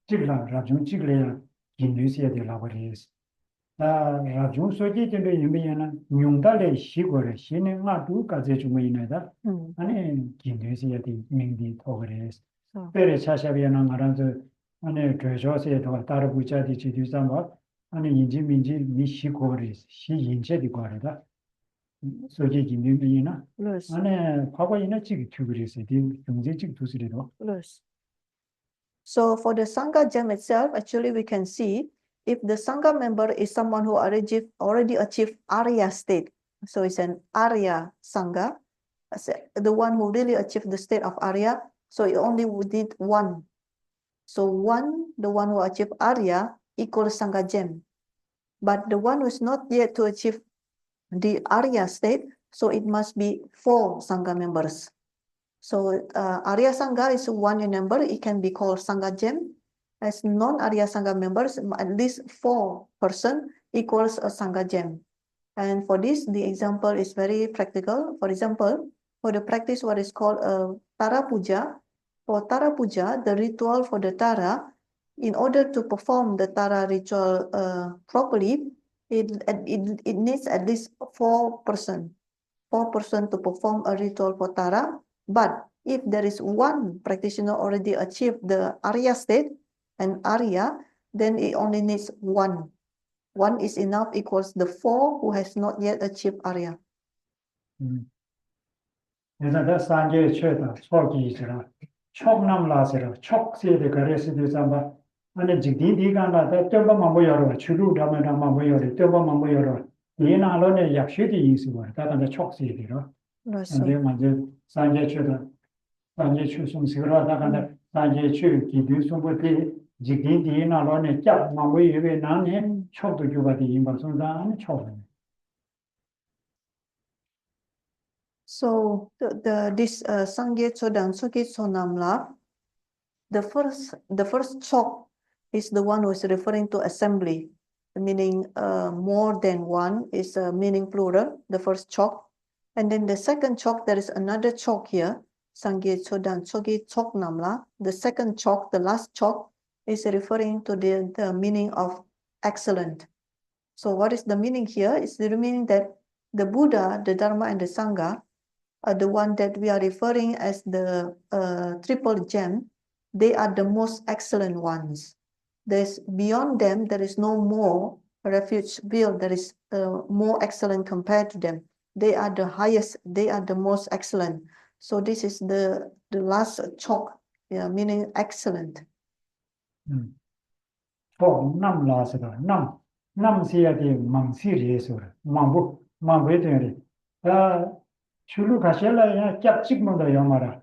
찍라 랍종 찍래야 긴유세야 되라고 그래서 나 랍종 소지진도 이미나 용달의 시고래 신의 마두까지 좀 있나다 아니 긴유세야 돼 민디 더 그래서 베레 차샤비나 말하죠 아니 교조세에 더 따로 부자디 지도자마 아니 인지민지 미시고래 시인제디 거래다 소지 긴유이나 Yes. 안에 파파이나 찍이 투그리스 디 경제적 두스리도 Yes. So for the Sangha gem itself, actually we can see if the Sangha member is someone who already achieved Arya state. So it's an Arya Sangha, the one who really achieved the state of Arya. So it only would need 1. So the one who achieved Arya equals Sangha gem. But the one who is not yet to achieve the Arya state, so it must be 4 Sangha members. So Arya Sangha is 1 in number, it can be called Sangha Gem. As non-Arya Sangha members, at least 4 person equals a Sangha Gem. And for this, the example is very practical. For example, for the practice what is called Tara Puja, for Tara Puja, the ritual for the Tara, in order to perform the Tara ritual properly, it needs at least 4 person to perform a ritual for Tara. But if there is 1 practitioner already achieved the Arya state and Arya, then it only needs 1. 1 is enough equals the 4 who has not yet achieved Arya. 그래서 내 산제 최다 초기지라 촉남라서라 촉세대 거래스도 삼바 아니 지디디간다 때때만 뭐여러 주루라면 뭐여러 때만 뭐여러 이나로네 약시디 있으고 다간다 촉세대로 근데 먼저 산제 최다 산제 추송스라 다간다 산제 추 기두송부터 지디디나로네 cap 뭐여베 나네 촉도 주바디 임바송다 아니 촉 So this Sangye Chodang Soki Sonamla, the first chok is the one who is referring to assembly, meaning more than 1 is meaning plural, the first chok. And then the second chok, there is another chok here, Sangye Chodang Soki Chok Namla. The second chok, the last chok, is referring to the meaning of excellent. So what is the meaning here? It's the meaning that the Buddha, the Dharma, and the Sangha are the one that we are referring as the triple gem. They are the most excellent ones. There's beyond them, there is no more refuge built that is more excellent compared to them. They are the highest, they are the most excellent. So this is the last chok, meaning excellent. 남라서다 남시야디 망시리에서 망부에들이 줄로 가실래야 짭찍모도 영마라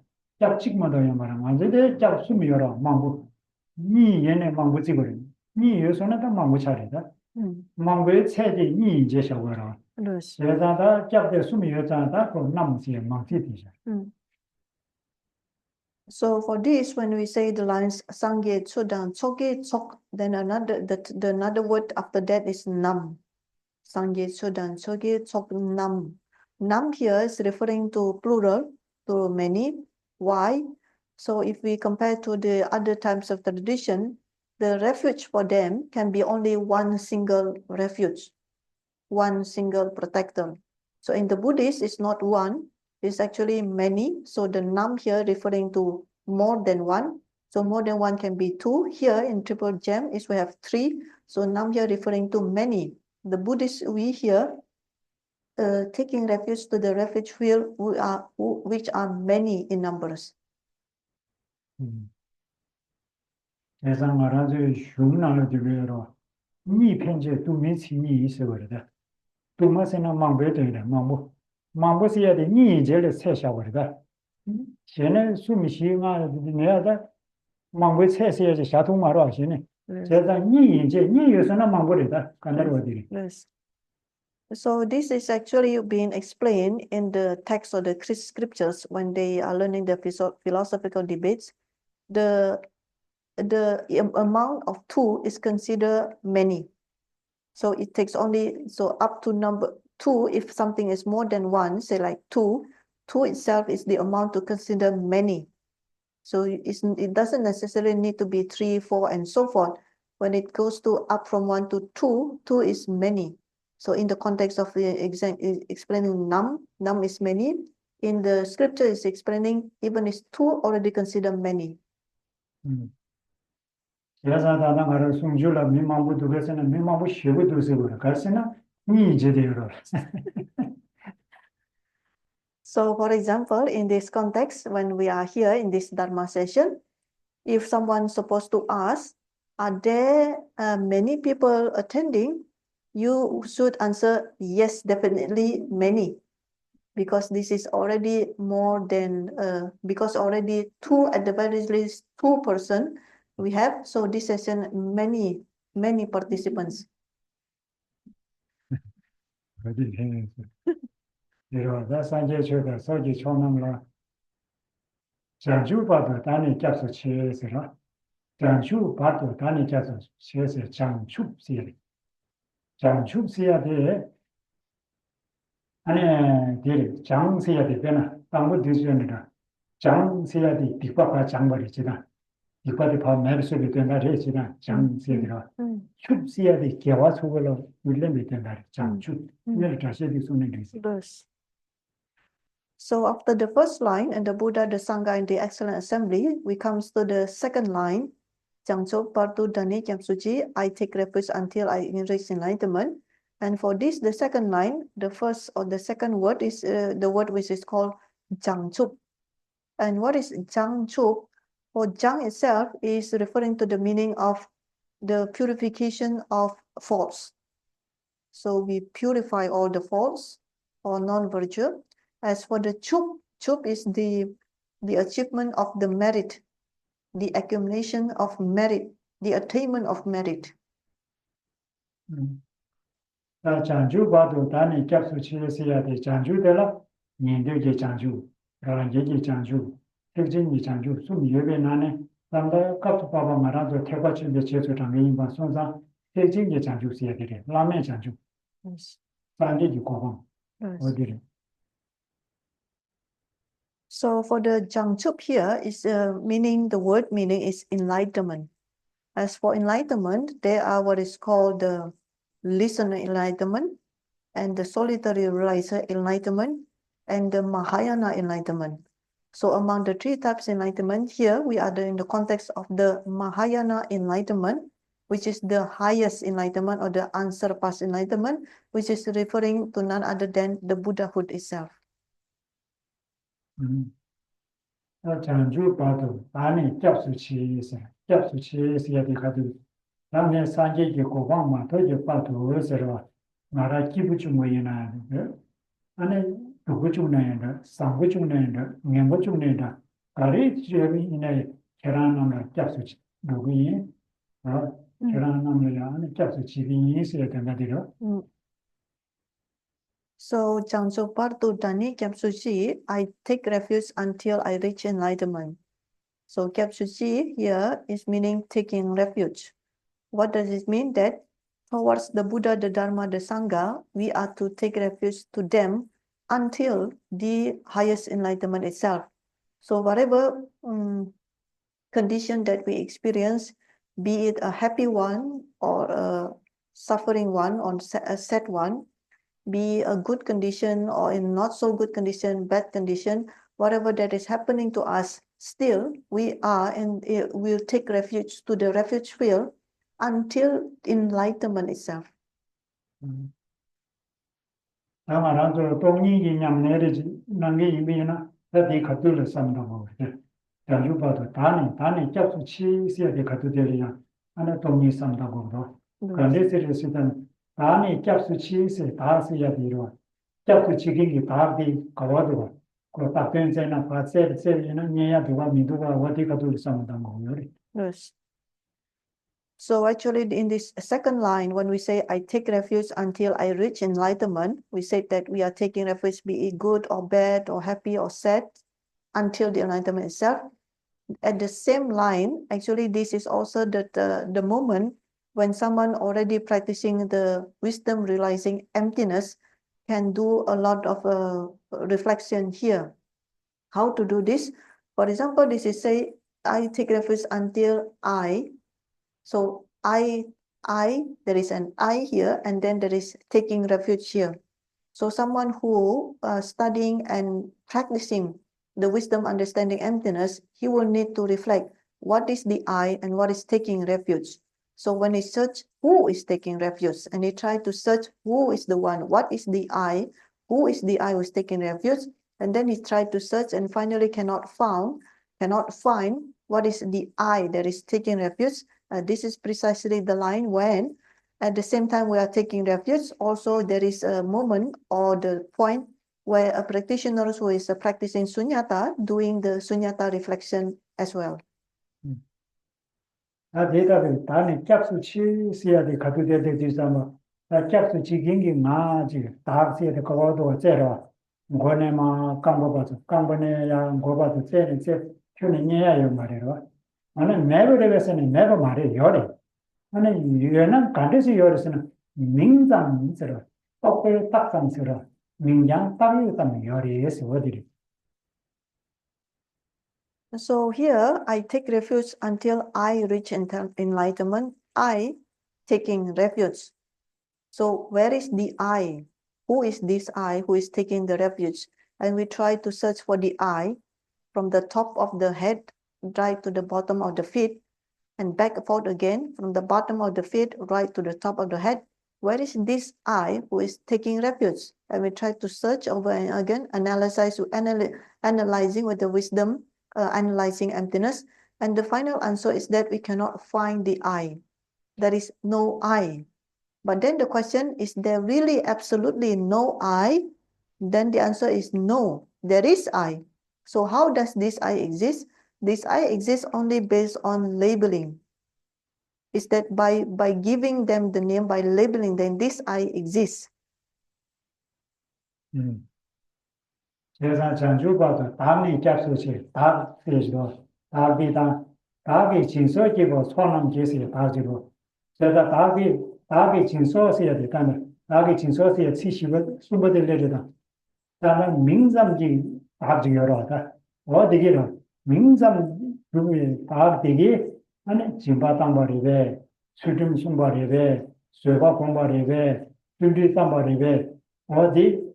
완전히 짭수미여라 망부 니 얘네 망부 찍으래 니 요소는 다 망부 차례다 망부의 체제 니 이제 셔거라 그래서 짭대 수미여자다 그 남시에 망시디자 So for this, when we say the lines Sangye Chodang Choge Chok, then another word after that is Nam. Sangye Chodang Choge Chok Nam. Nam here is referring to plural, to many. Why? So if we compare to the other types of tradition, the refuge for them can be only 1 single refuge, 1 single protector. So in the Buddhist, it's not 1, it's actually many. So the Nam here referring to more than 1. So more than 1 can be 2. Here in Triple Gem is we have 3. So Nam here referring to many. The Buddhists, we here taking refuge to the refuge field which are many in numbers. 세상 말아서 흉나를 되게로 니 편제 두 미치니 있어 버리다. 두 마세나 망베되다. 망보시야 돼. 니 제를 세셔 버리다. 쟤는 숨이 쉬가 내야다. 망보 세세야지 샤통 말어 하시네. 세상 니 이제 니 요소나 망보리다. 간다로 어디리. Yes. So this is actually being explained in the text of the scriptures when they are learning the philosophical debates. The amount of 2 is considered many. So it takes only, so up to number 2, if something is more than 1, say like 2 itself is the amount to consider many. So it doesn't necessarily need to be 3, 4, and so forth. When it goes to up from 1 to 2, 2 is many. So in the context of the explaining Nam is many. In the scripture is explaining even is 2 already considered many. 여자다나 말을 숨줄라 미망부 두개서는 미망부 쉬고 두세고라 가서는 니 제대로. So for example, in this context, when we are here in this Dharma session, if someone is supposed to ask, are there many people attending? You should answer yes, definitely many, because this is already more than because already 2 at the very least 2 person we have. So this session many participants. 어디 해서 이러다 산재 주다 서기 총남라 장주 봐도 단위 값을 취해서라 장주 봐도 단위 값을 취해서 장축시야 장축시야 돼 아니 딜 장세야 되잖아 아무 뒤지는다 장세야 돼 뒷바가 장벌이지다 뒷바디 봐 매수를 된다 해지다 장세야 축시야 돼 개와 속으로 밀려면 된다 장축 이를 다시 뒤서는 되지 Yes. So after the first line and the Buddha, the Sangha, and the excellent assembly, we comes to the second line. Jangcho Partu Dani Jamsuji, I take refuge until I reach enlightenment. And for this, the second line, the first or the second word is the word which is called Jangchup. And what is Jangchup? For Jang itself is referring to the meaning of the purification of faults. So we purify all the faults or non-virtue. As for the chup is the achievement of the merit, the accumulation of merit, the attainment of merit. 장주 봐도 단위 값을 취해서야 돼. 장주들라 년들게 장주, 라란게게 장주, 특징이 장주, 숨 예배 나네. 남다 값 봐봐 말아도 태과치인데 제조 장애인과 손상 특징이 장주 써야 돼. 라면 장주. Yes. 산게기 고방. 어디를? So for the Jangchup here is meaning, the word meaning is enlightenment. As for enlightenment, there are what is called the listener enlightenment and the solitary realizer enlightenment and the Mahayana enlightenment. So among the three types of enlightenment, here we are in the context of the Mahayana enlightenment, which is the highest enlightenment or the unsurpassed enlightenment, which is referring to none other than the Buddhahood itself. 장주 봐도 단위 값을 취해서야 돼. 가도 남의 산게기 고방만 더지 봐도 어서로 나라 기부 좀 뭐이나 아니 누구 좀 내는다 상부 좀 내는다 명부 좀 내는다 가리 지역이 이내 계란나무 값을 누구이 계란나무야 아니 값을 지빈이 있어야 된다더라. So Jangcho Partu Dani Kyapsuchi, I take refuge until I reach enlightenment. So Kyapsuchi here is meaning taking refuge. What does it mean? That towards the Buddha, the Dharma, the Sangha, we are to take refuge to them until the highest enlightenment itself. So whatever condition that we experience, be it a happy one or a suffering one or a sad one, be a good condition or in not so good condition, bad condition, whatever that is happening to us, still we are and will take refuge to the refuge field until enlightenment itself. 아마랑도 동의기 냠내리지 남게 이미나 어디 갖들을 삼다고 그래. 장주 봐도 단위 값을 취해서야 돼. 갖들이야. 하나 동의 삼다고 그러. 그런데 세르스는 단위 값을 취해서 다 써야 돼요. 값을 지기기 다비 가와도 그 답변제나 파세르세는 녀야 누가 미두가 어디 갖들 삼다고 그래. Yes. So actually in this second line, when we say, I take refuge until I reach enlightenment, we said that we are taking refuge, be it good or bad or happy or sad, until the enlightenment itself. At the same line, actually this is also the moment when someone already practicing the wisdom, realizing emptiness, can do a lot of reflection here. How to do this? For example, this is say, I take refuge until I. So I, there is an I here, and then there is taking refuge here. So someone who studying and practicing the wisdom, understanding emptiness, he will need to reflect what is the I and what is taking refuge. So when he search who is taking refuge, and he try to search who is the one, what is the I, who is the I who is taking refuge, and then he tried to search and finally cannot find what is the I that is taking refuge. This is precisely the line when at the same time we are taking refuge, also there is a moment or the point where a practitioner who is practicing sunyata doing the sunyata reflection as well. 대답을 단위 값을 취해야 돼. 갖들이 되지 않아. capsu chigingi ma ji taxi de kawodo zero ngone ma kambo bazu kambone ya ngoba zu zero ze chune nya yo marero ane never resene never mare yore ane yena kandesi yore sene mingzang zero tope takzang zero mingyang tabi tam yore yes wodiri. So here I take refuge until I reach enlightenment. I taking refuge. So where is the I? Who is this I who is taking the refuge? And we try to search for the I from the top of the head right to the bottom of the feet and back and forth again from the bottom of the feet right to the top of the head. Where is this I who is taking refuge? And we try to search over and again, analyzing with the wisdom, analyzing emptiness. And the final answer is that we cannot find the I. There is no I. But then the question is there really absolutely no I? Then the answer is no, there is I. So how does this I exist? This I exists only based on labeling. Is that by giving them the name, by labeling them, this I exists. 제가 전주 봐도 다음에 capsu치 다 쓰시고 다비다 다비 진서기고 소남 계시 다지고 제가 다비 진서서야 되다는 다비 진서서야 치시고 숨어들려다 다만 민zam지 다지 여러다 어디기로 민zam 그게 다되게 아니 진바당바리베 수tum 숨바리베 쇠바 공바리베 준비 담바리베 어디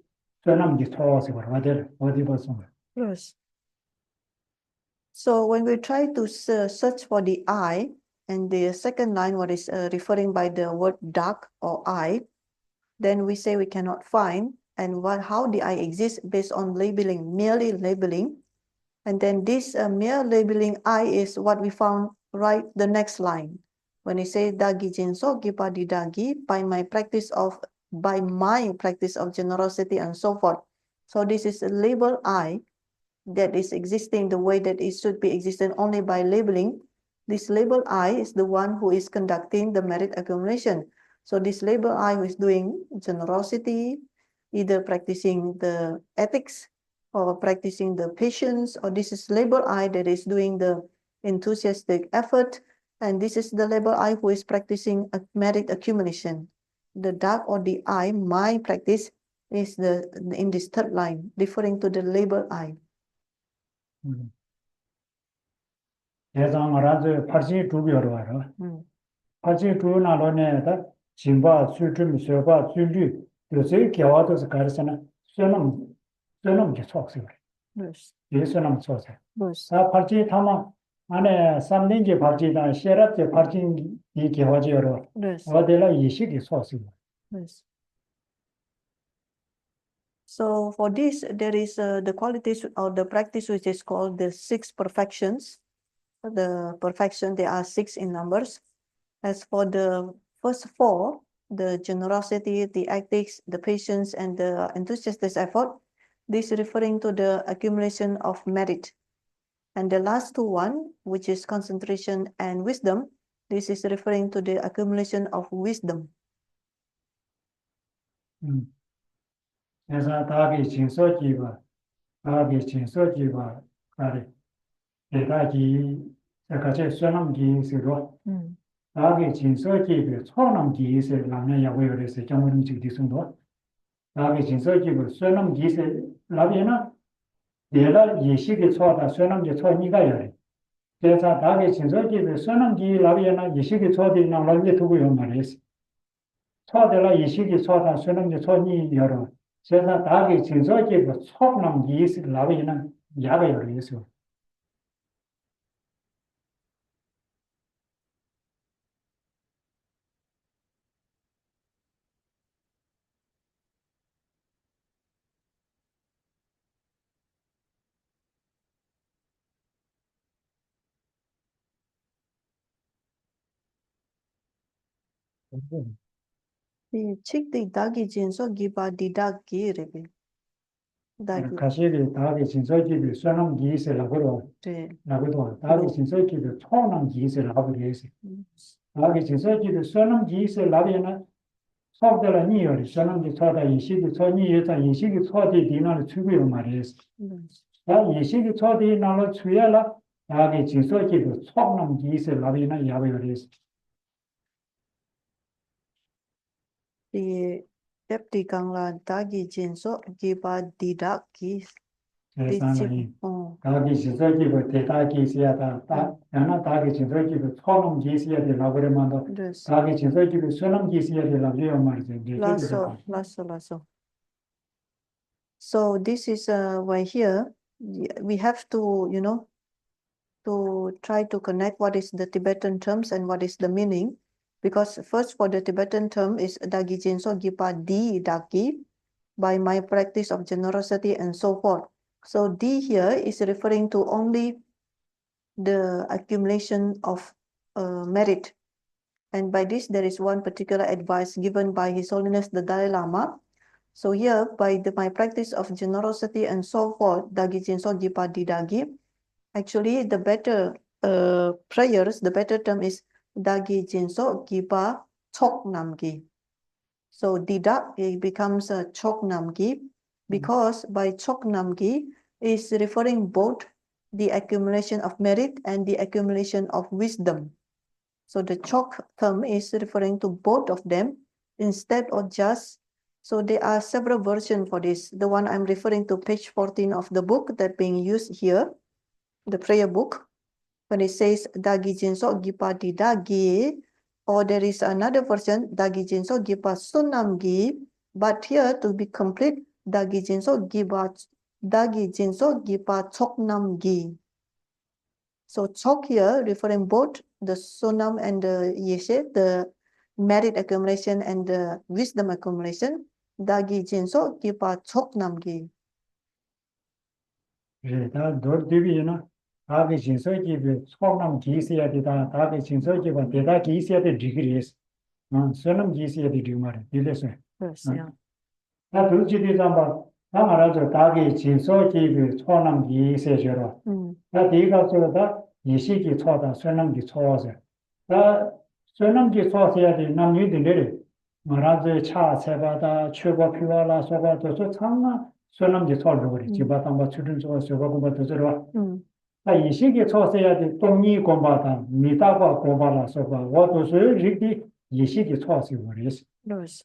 Yes. So when we try to search for the I, and the second line, what is referring by the word dark or I, then we say we cannot find, and how the I exists based on labeling, merely labeling. And then this mere labeling I is what we found right the next line. When we say dagi jinso gipadi dagi, by my practice of generosity and so forth. So this is a label I that is existing the way that it should be existing only by labeling. This label I is the one who is conducting the merit accumulation. So this label I who is doing generosity, either practicing the ethics or practicing the patience, or this is label I that is doing the enthusiastic effort, and this is the label I who is practicing a merit accumulation. The dark or the I, my practice, is in this third line, referring to the label I. 예상하라서 82개월 와요. 82 나로네다 진바 수준 수바 수류 요새 개화도서 가르쳐나 sönem 게 속세요. Yes. 예서남 속세. Yes. 다 82 타마 안에 3년제 발지다 셰랍제 발진 이 개화지로 Yes. 어디라 이식이 속세요. Yes. So for this, there is the qualities or the practice which is called the 6 perfections. The perfection, there are 6 in numbers. As for the first 4, the generosity, the ethics, the patience, and the enthusiastic effort, this is referring to the accumulation of merit. And the last 2, which is concentration and wisdom, this is referring to the accumulation of wisdom. 그래서 다비 진소지와 가리 대다기 같이 sönem기스로 다비 진소지의 초남기스 라면 야고요레스 정원이 지디선도 다비 진소지의 sönem기스 라면은 내가 예식의 초다 sönem기 초니가 요래 그래서 다비 진소지의 sönem기 라면은 예식의 초디나 라면 두고요 말이었어 초대라 예식의 초다 sönem기 초니 여러 제가 다기 진소지의 초남기스 라면은 야고요레스 칙디 다기 진소 기바 디다기 레베. 다기. 가시비 다기 진소지의 sönem기스라고 네. 나고도 다기 진소지의 초남기스라고 그래서 다기 진소지의 sönem기스 라면은 속들라 니요리 선남기 초다 이시기 초니에다 이시기 초디 디나를 추구요 말이스 Yes. 다 이시기 초디 나로 추야라 야게 진소기도 속남기 있을 라비나 야베요리스 Thì phép tùy càng là ta ghi trên số ghi ba đi đã ghi đi chip. 세상에 다기 진소기도 대다기 있어야다 다 야나 다기 진소기도 속남기 있어야 되나 그러면도 Yes. 다기 진소기도 선남기 있어야 되나 요 말이죠 Lasso. So this is why here we have to, to try to connect what is the Tibetan terms and what is the meaning. Because first for the Tibetan term is Dagi Jinso Gipa Di Dagi, by my practice of generosity and so forth. So D here is referring to only the accumulation of merit. And by this, there is one particular advice given by His Holiness the Dalai Lama. So here, by my practice of generosity and so forth, Dagi Jinso Gipa Di Dagi, actually the better prayers, the better term is Dagi Jinso Gipa Chok Namgi. So Dida, it becomes a Chok Namgi, because by Chok Namgi is referring both the accumulation of merit and the accumulation of wisdom. So the Chok term is referring to both of them instead of just, so there are several versions for this. The one I'm referring to, page 14 of the book that being used here, the prayer book, when it says Dagi Jinso Gipa Di Dagi, or there is another version, Dagi Jinso Gipa Sunamgi, but here to be complete, Dagi Jinso Gipa Choknamgi. So Chok here referring both the Sonam and the Yeshe, the merit accumulation and the wisdom accumulation. Dagi Jinso Gipa Choknamgi. 다 돌디비나 다기 진소기비 속남 기시야 되다 다기 진소기가 대다 기시야 돼 디그리스 선남 기시야 돼 디마레 딜레스 Yes, yeah. 나 둘지디 잠바 나 말하죠 다기 진소기비 속남 기시셔로 나 디가 저다 이시기 초다 선남기 초와서 나 선남기 초와서야 돼 남유들이 말하죠 차 세바다 최고 필요하라 소바도 저 참나 선남기 초를 그래 지바당바 출근 저 소바고바 도저와 나 이시기 초서야 돼 동이 공부하다 미다가 공부하라서 봐 와도서 이렇게 이시기 초서 그래서 Yes.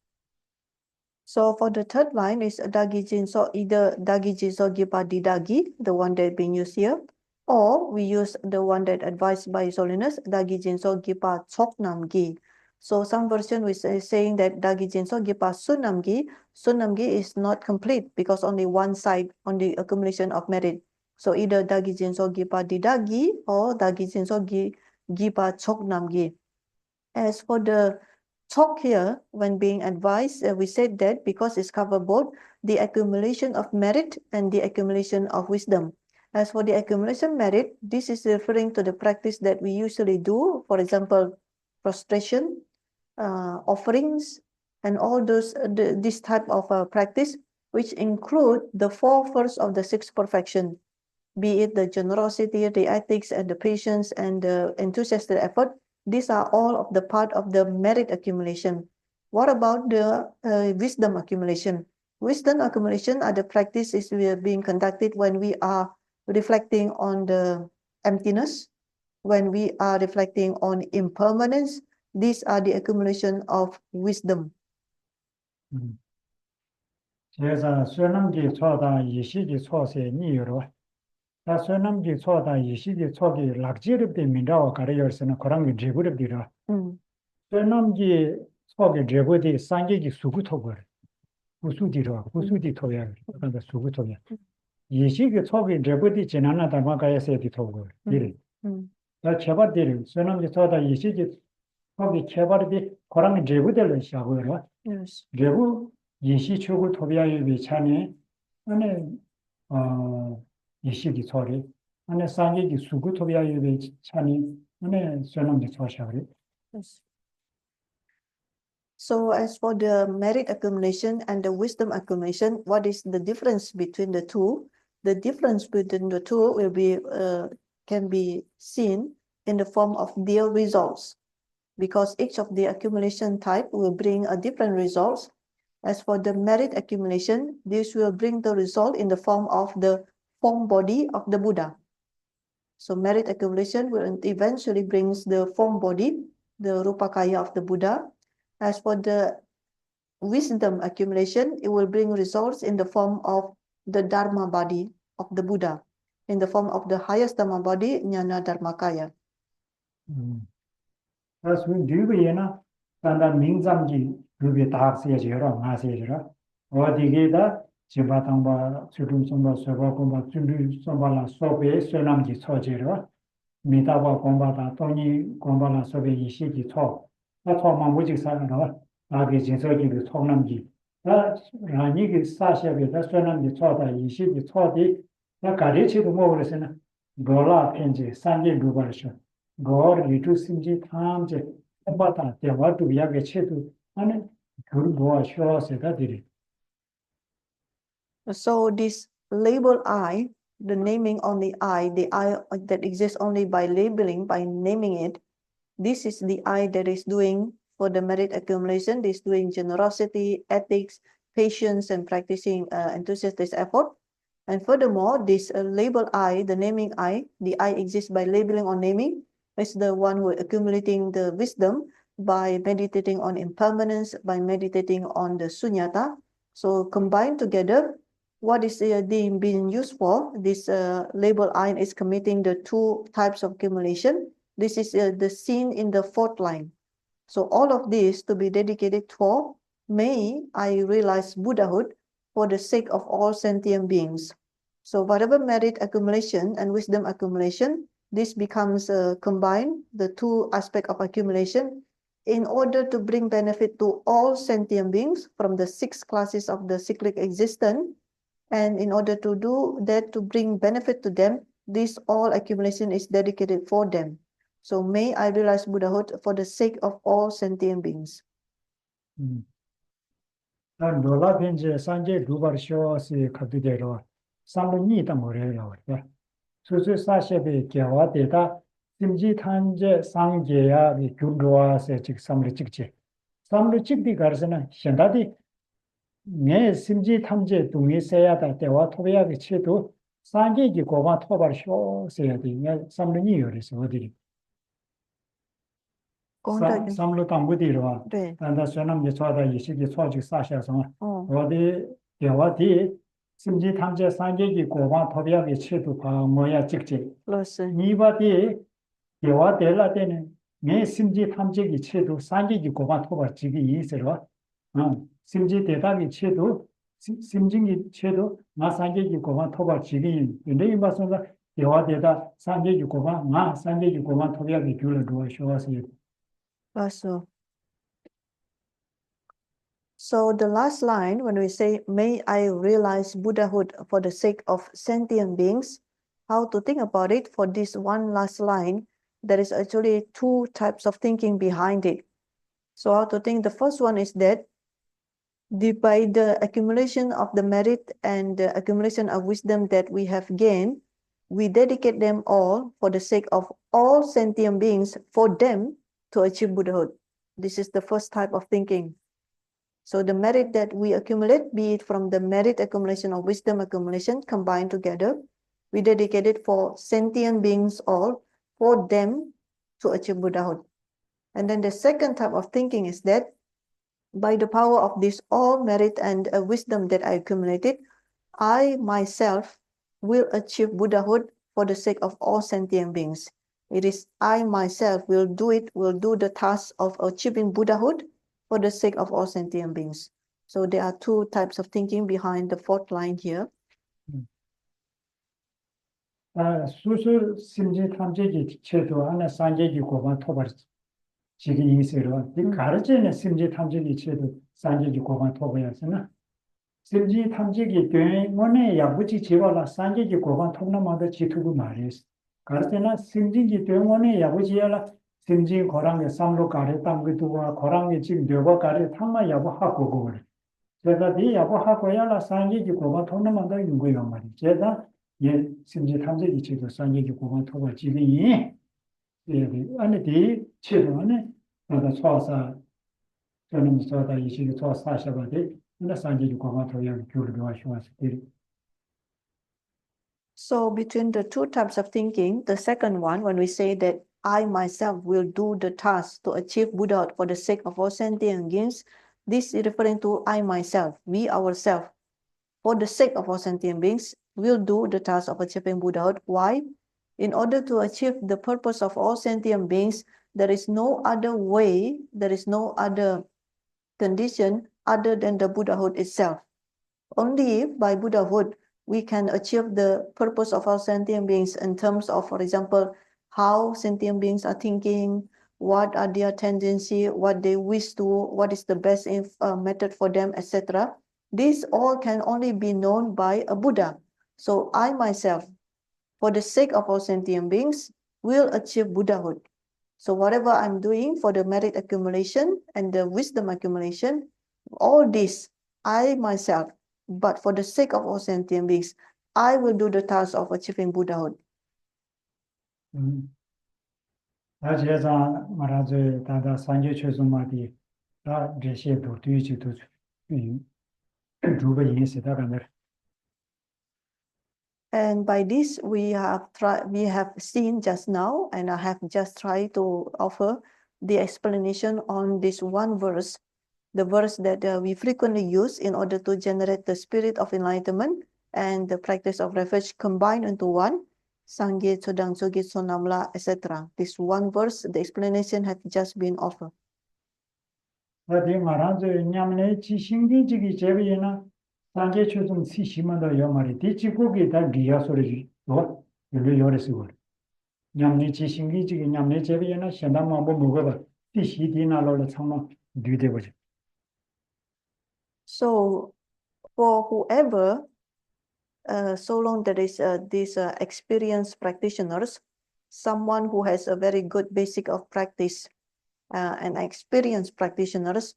So for the third line is Dagi Jinso, either Dagi Jinso Gipa Di Dagi, the one that being used here, or we use the one that advised by His Holiness, Dagi Jinso Gipa Choknamgi. So some version is saying that Dagi Jinso Gipa Sunamgi. Sunamgi is not complete because only one side on the accumulation of merit. So either Dagi Jinso Gipa Di Dagi or Dagi Jinso Gipa Choknamgi. As for the Chok here, when being advised, we said that because it's cover both the accumulation of merit and the accumulation of wisdom. As for the accumulation merit, this is referring to the practice that we usually do, for example, prostration, offerings, and all those this type of practice, which include the 4 first of the 6 perfection, be it the generosity, the ethics, and the patience, and the enthusiastic effort. These are all of the part of the merit accumulation. What about the wisdom accumulation? Wisdom accumulation are the practices we are being conducted when we are reflecting on the emptiness, when we are reflecting on impermanence. These are the accumulation of wisdom. 제가 선남기 초다 이시기 초세 니유로 다 선남기 초다 이시기 초기 락지르비 민다와 가려서는 그런 게 제부르비라 선남기 초기 제부디 상기기 수구토버 부수디로 부수디 토야 그러니까 수구토야 이시기 초기 제부디 지나나다 마가야세디 토고 일 다 개발들이 선남기 초다 이시기 초기 개발이 그런 게 제부들을 시작하고요 제부 이시 초구 토비아의 비찬에 안에 이시기 소리 안에 상기기 수구 토비아의 비찬이 안에 선남기 초샤리. So as for the merit accumulation and the wisdom accumulation, what is the difference between the two? The difference between the two will be can be seen in the form of their results. because each of the accumulation type will bring a different results. As for the merit accumulation, this will bring the result in the form of the form body of the Buddha. So merit accumulation will eventually brings the form body, the Rupakaya of the Buddha. As for the wisdom accumulation, it will bring results in the form of the Dharma body of the Buddha, in the form of the highest Dharma body, Jnana Dharmakaya. That's when do we na tanda mingzamji rubi tar se jero nga se jero odi ge da jimba tangba chudum somba soba komba chundu somba la sobe sonamji cho jero mita ba komba da toni komba la sobe yishi ji cho ta cho ma muji sa na na ge jinso ji ge cho namji da rani ge sa she ge da sonamji cho da yishi ji cho di na gare chi do mo wole na gola penje sanje dubar sho Gor litu simji thamje bata dewa tu ya ge chetu ane guru goa shwa se da diri. So this label I, the naming on the I that exists only by labeling, by naming it, this is the I that is doing for the merit accumulation, this doing generosity, ethics, patience, and practicing enthusiastic effort. And furthermore, this label I, the naming I, the I exists by labeling or naming, is the one who is accumulating the wisdom by meditating on impermanence, by meditating on the sunyata. So combined together, what is being used for? This label I is committing the two types of accumulation. This is the scene in the fourth line. So all of this to be dedicated for, may I realize Buddhahood for the sake of all sentient beings. So whatever merit accumulation and wisdom accumulation, this becomes combined, the two aspects of accumulation, in order to bring benefit to all sentient beings from the 6 classes of the cyclic existence. And in order to do that, to bring benefit to them, this all accumulation is dedicated for them. So may I realize Buddhahood for the sake of all sentient beings. Lola penje sanje dubar shwa se kadudero samlo ni ta more la wa. Susu sa shebe gyawa deta simji tanje sangje ya bi gyurwa se chik samlo chikche. Samlo chikdi garsana shendadi 네 심지 탐제 동의 세야다 대화 토배하게 치도 상계기 고마 토발 쇼세야 돼. 삼르니 요래서 어디. 삼르 담부디로. 네. 단다 선함 예초다 예식이 초직 사셔서 어디 대화디 심지 탐제 상계기 고마 토배하게 치도 봐 뭐야 직지. 니바디 대화 될라 때는 네 심지 탐제기 치도 상계기 고마 토발 지기 이세로. 심지 대답이 채도 심증이 채도 나 상계기 고만 토바 지긴 근데 이 말씀은 대화 대다 상계기 고만 나 상계기 고만 토비하게 줄을 두어 쇼하세요. So the last line, when we say, may I realize Buddhahood for the sake of sentient beings, how to think about it for this one last line, there is actually 2 types of thinking behind it. So how to think, the first one is that by the accumulation of the merit and the accumulation of wisdom that we have gained, we dedicate them all for the sake of all sentient beings, for them to achieve Buddhahood. This is the first type of thinking. So the merit that we accumulate, be it from the merit accumulation or wisdom accumulation combined together, we dedicate it for sentient beings all, for them to achieve Buddhahood. And then the second type of thinking is that by the power of this all merit and wisdom that I accumulated, I myself will achieve Buddhahood for the sake of all sentient beings. It is I myself will do the task of achieving Buddhahood for the sake of all sentient beings. So there are 2 types of thinking behind the 4th line here. 수술 심지 탐지기 채도 하나 상계기 고만 토발 지금 이세로 가르치는 심지 탐지기 채도 상계기 고만 토발이었으나 심지 탐지기 때문에 야부지 지발라 상계기 고만 통나마다 지투고 말이었어. 가르치는 심지기 때문에 야부지야라 심지 고랑에 삼로 가래 담그두와 고랑에 지금 려고 가래 탐마 야부하고 그래. 제가 이 야부하고야라 상계기 고만 통나마다 있고요 말이. 제가 예 심지 탐지기 채도 상계기 고만 토발 지금이 예 안에 대 채도는 那错啥，就那么说的一些错啥什么的，那三节就光光头样，就是多喜欢是的。 So between the two types of thinking, the second one, when we say that I myself will do the task to achieve Buddhahood for the sake of all sentient beings, this is referring to I myself, we ourselves, for the sake of all sentient beings, will do the task of achieving Buddhahood. Why? In order to achieve the purpose of all sentient beings, there is no other way, there is no other condition other than the Buddhahood itself. Only by Buddhahood we can achieve the purpose of all sentient beings in terms of, for example, how sentient beings are thinking, what are their tendency, what they wish to, what is the best method for them, etc. This all can only be known by a Buddha. So I myself, for the sake of all sentient beings, will achieve Buddhahood. So whatever I'm doing for the merit accumulation and the wisdom accumulation, all this, I myself, but for the sake of all sentient beings, I will do the task of achieving Buddhahood. 而且上马上这达到三界确宗嘛的，那这些都对就都主不影响到干的。 And by this, we have seen just now, and I have just tried to offer the explanation on this one verse, the verse that we frequently use in order to generate the spirit of enlightenment and the practice of refuge combined into one, Sangye Chodang Sogit Sonamla, etc. This one verse, the explanation has just been offered. 那对马上这伢们来去新的这个这边呢，三界确宗去西门的要嘛的，第几个给他理要说的是多，有的要的是我的。伢们去新的这个伢们这边呢，现在嘛不某个吧，第西的那老了长嘛，对的不是。 So, for whoever, so long there is these experienced practitioners, someone who has a very good basic of practice, and experienced practitioners,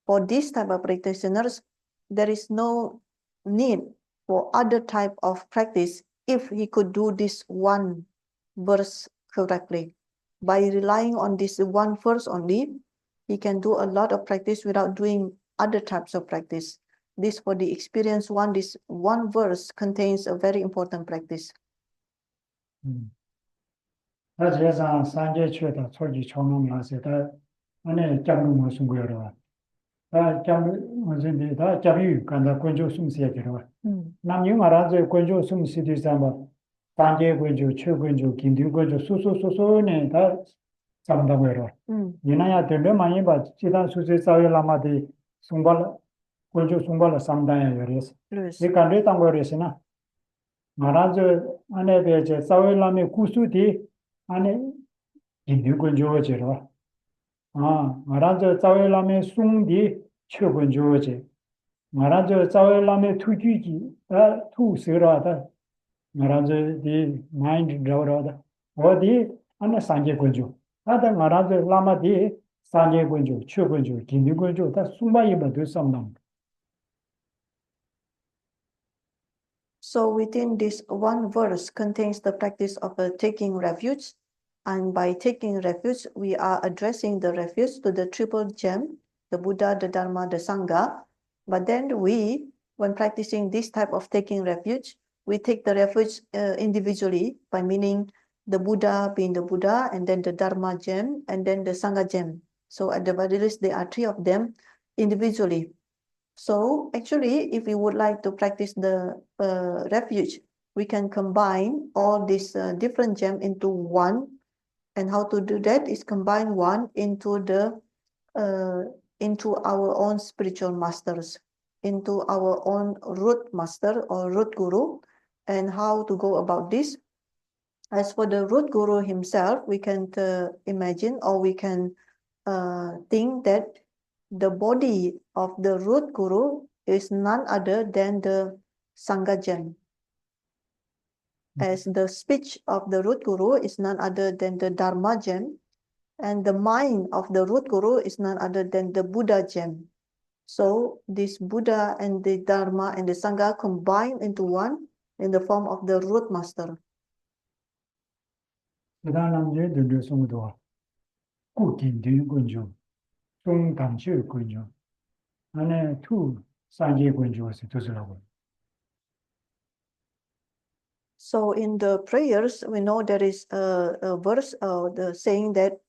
for this type of practitioners, there is no need for other type of practice if he could do this one verse correctly. By relying on this one verse only, he can do a lot of practice without doing other types of practice. This for the experienced one, this one verse contains a very important practice. 而且上三界确的初级超能那些，他那加入我送过来的吧，他加入我这里他加入刚才关注送些的了吧。那你马上这关注送些的什么？三界关注、确关注、金定关注，所呢，他怎么过来了？你那样对了嘛？你把其他数据找一拉嘛的送过了，关注送过了3单也有的是。你感觉当过的是呢？马上这俺那边这找一拉面古数的。 안에 인류군 조어제로 말하자 자외람의 숭디 최군 조어제 말하자 자외람의 투주기 투스라다 말하자 디 마인드 드라우라다 어디 안에 산계군조 나다 말하자 라마디 산계군조 최군조 인류군조 다 숭바이만 될 sam남. So within this one verse contains the practice of taking refuge, and by taking refuge, we are addressing the refuge to the triple gem, the Buddha, the Dharma, the Sangha. But then we, when practicing this type of taking refuge, we take the refuge individually by meaning the Buddha being the Buddha, and then the Dharma gem, and then the Sangha gem. So at the very least, there are 3 of them individually. So actually, if we would like to practice the refuge, we can combine all these different gems into one. And how to do that is combine one into into our own spiritual masters, into our own root master or root guru. And how to go about this? As for the root guru himself, we can imagine, or we can think that the body of the root guru is none other than the Sangha gem. As the speech of the root guru is none other than the Dharma gem, and the mind of the root guru is none other than the Buddha gem. So this Buddha and the Dharma and the Sangha combine into one in the form of the root master. 固定的工作，中档次工作，那土三节工作是都是那个。 So in the prayers, we know there is a verse, the saying that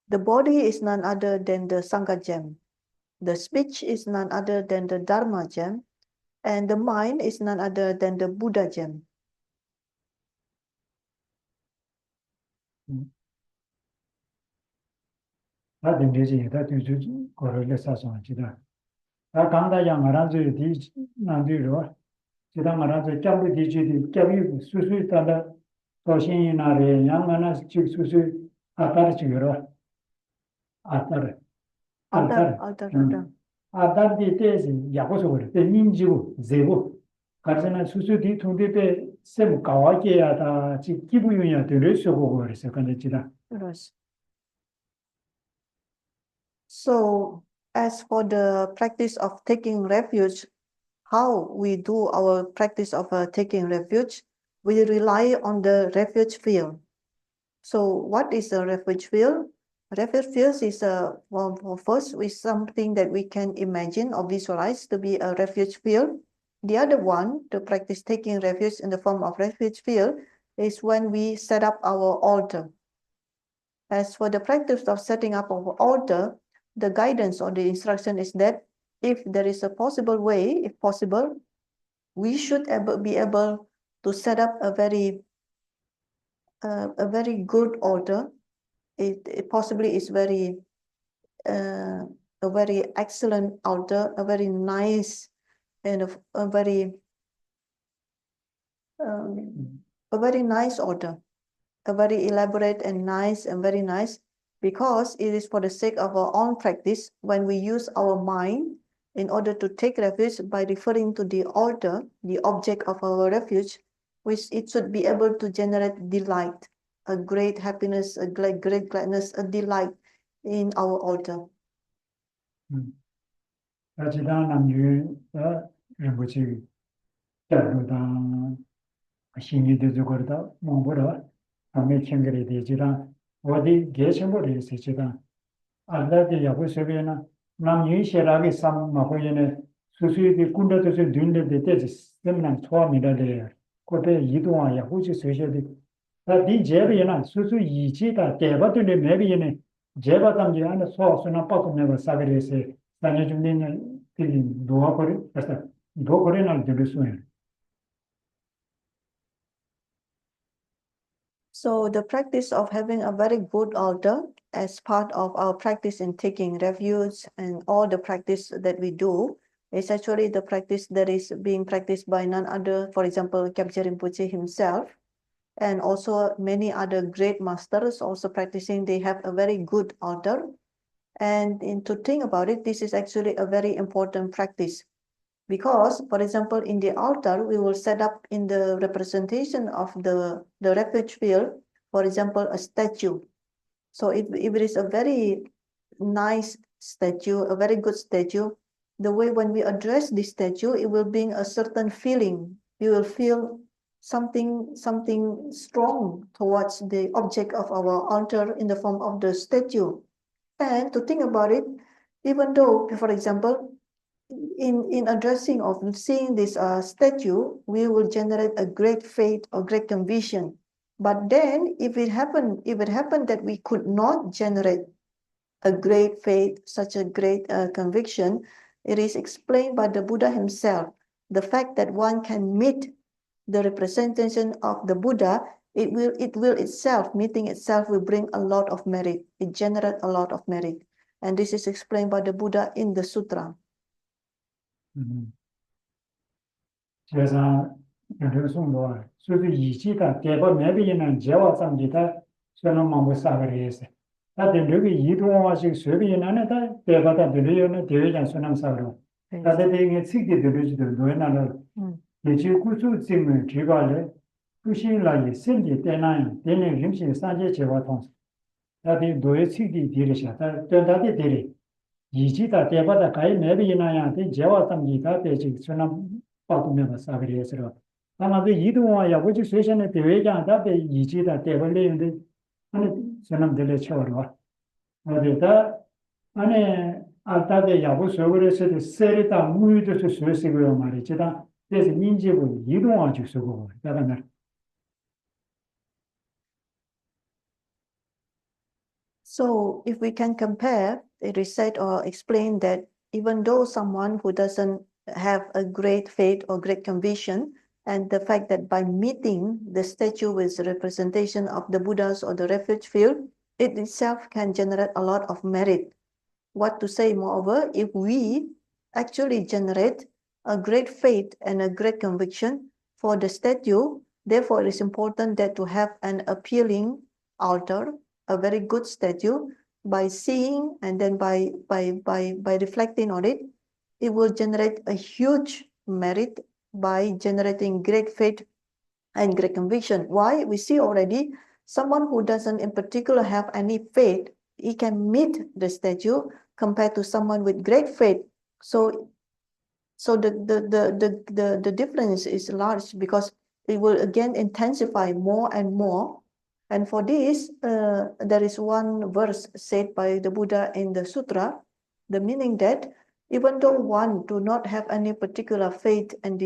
the body is none other than the Sangha gem, the speech is none other than the Dharma gem, and the mind is none other than the Buddha gem. 他等这些，他对这过来的啥上去的。他刚才讲俺这地南对着，就当俺这江北地区的教育，属属他的到新那里，让俺那就属属阿达的这个了，阿达的，阿达的， Altar. 阿达的这是也不说的，这民族这个，可是呢，属属的从这边什么高啊些啊，他就基本上也都来说过的，是可能知道。 Yes. So as for the practice of taking refuge, how we do our practice of taking refuge, we rely on the refuge field. So what is a refuge field? Refuge field is first is something that we can imagine or visualize to be a refuge field. The other one, to practice taking refuge in the form of refuge field, is when we set up our altar. As for the practice of setting up our altar, the guidance or the instruction is that if there is a possible way, if possible, we should be able to set up a very good altar. It possibly is a very excellent altar, a very nice and a very nice altar, a very elaborate and nice and very nice, because it is for the sake of our own practice. When we use our mind in order to take refuge by referring to the altar, the object of our refuge, which it should be able to generate delight, a great happiness, a great gladness, a delight in our altar. 其他男女人不去带入当心里的这个的梦不了，他们听个的其他我的感情不的是其他，啊那的也不随便呢，那有些那个什么会呢，所以的工作都是轮流的，这是怎么能错没了的，或者移动啊也会去随些的，那的这边呢，所以以前的台湾的那边呢，这边他们就按照说那报告那个啥个的是。 So the practice of having a very good altar as part of our practice in taking refuge and all the practice that we do is actually the practice that is being practiced by none other, for example, Kyabje Rinpoche himself, and also many other great masters also practicing. They have a very good altar. And to think about it, this is actually a very important practice because, for example, in the altar, we will set up in the representation of the refuge field, for example, a statue. So if it is a very nice statue, a very good statue, the way when we address this statue, it will bring a certain feeling. You will feel something strong towards the object of our altar in the form of the statue. And to think about it, even though, for example, in addressing or seeing this statue, we will generate a great faith or great conviction. But then, if it happened that we could not generate a great faith, such a great conviction, it is explained by the Buddha himself. The fact that one can meet the representation of the Buddha, it will itself, meeting itself will bring a lot of merit. It generates a lot of merit. And this is explained by the Buddha in the sutra. 加上有送多，所以以前的台湾那边呢，接话上去他说那忙不啥个意思，他的那个移动啊，就随便那他台湾的对有那对讲说那啥个，他的那个自己的对就对那了，也就古时这么这个嘞，不是那也身体在那样，在那人生三界接话通，他的对自己对下，他对他的对。 以前的台湾的该那边那样的接话上去，他的就说那报道那个啥个意思了。那么这移动啊，要不就随身的对讲，他的以前的台湾内容的，那说那么的来巧了吧？ 어디다 안에 알다데 야부 속으로서 세리다 무유도 수수고요 말이지다. 그래서 민지부 이동하지 쓰고 그다음에 So if we can compare, it is said or explained that even though someone who doesn't have a great faith or great conviction, and the fact that by meeting the statue with representation of the Buddhas or the refuge field, it itself can generate a lot of merit. What to say, moreover, if we actually generate a great faith and a great conviction for the statue, therefore it is important that to have an appealing altar, a very good statue, by seeing and then by reflecting on it, it will generate a huge merit by generating great faith and great conviction. Why? We see already someone who doesn't in particular have any faith, he can meet the statue compared to someone with great faith. So the difference is large because it will again intensify more and more. And for this, there is one verse said by the Buddha in the sutra, the meaning that even though one do not have any particular faith and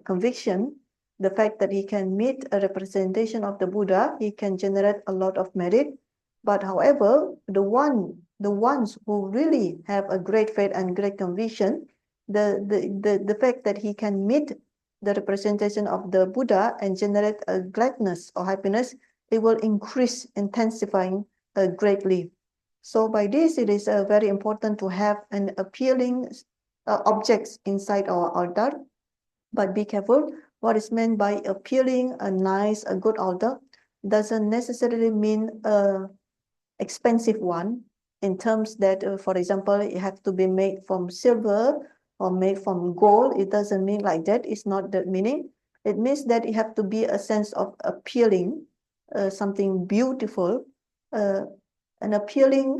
conviction, the fact that he can meet a representation of the Buddha, he can generate a lot of merit. But however, the ones who really have a great faith and great conviction, the fact that he can meet the representation of the Buddha and generate a gladness or happiness, it will increase, intensifying greatly. So by this, it is very important to have an appealing objects inside our altar. But be careful, what is meant by appealing, a nice, a good altar, doesn't necessarily mean expensive one, in terms that, for example, it has to be made from silver or made from gold. It doesn't mean like that. It's not the meaning. It means that it have to be a sense of appealing, something beautiful, an appealing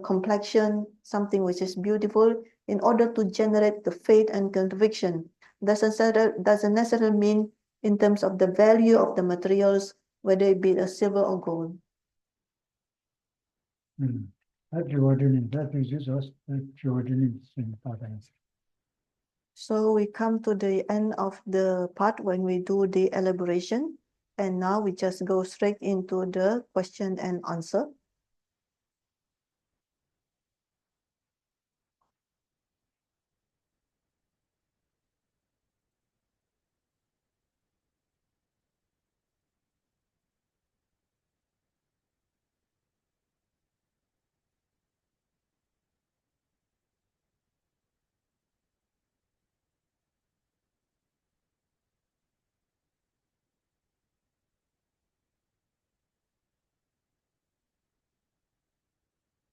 complexion, something which is beautiful, in order to generate the faith and conviction. Doesn't necessarily mean in terms of the value of the materials, whether it be a silver or gold. that Jordan, that is just Jordan in patterns. So we come to the end of the part when we do the elaboration, and now we just go straight into the question and answer.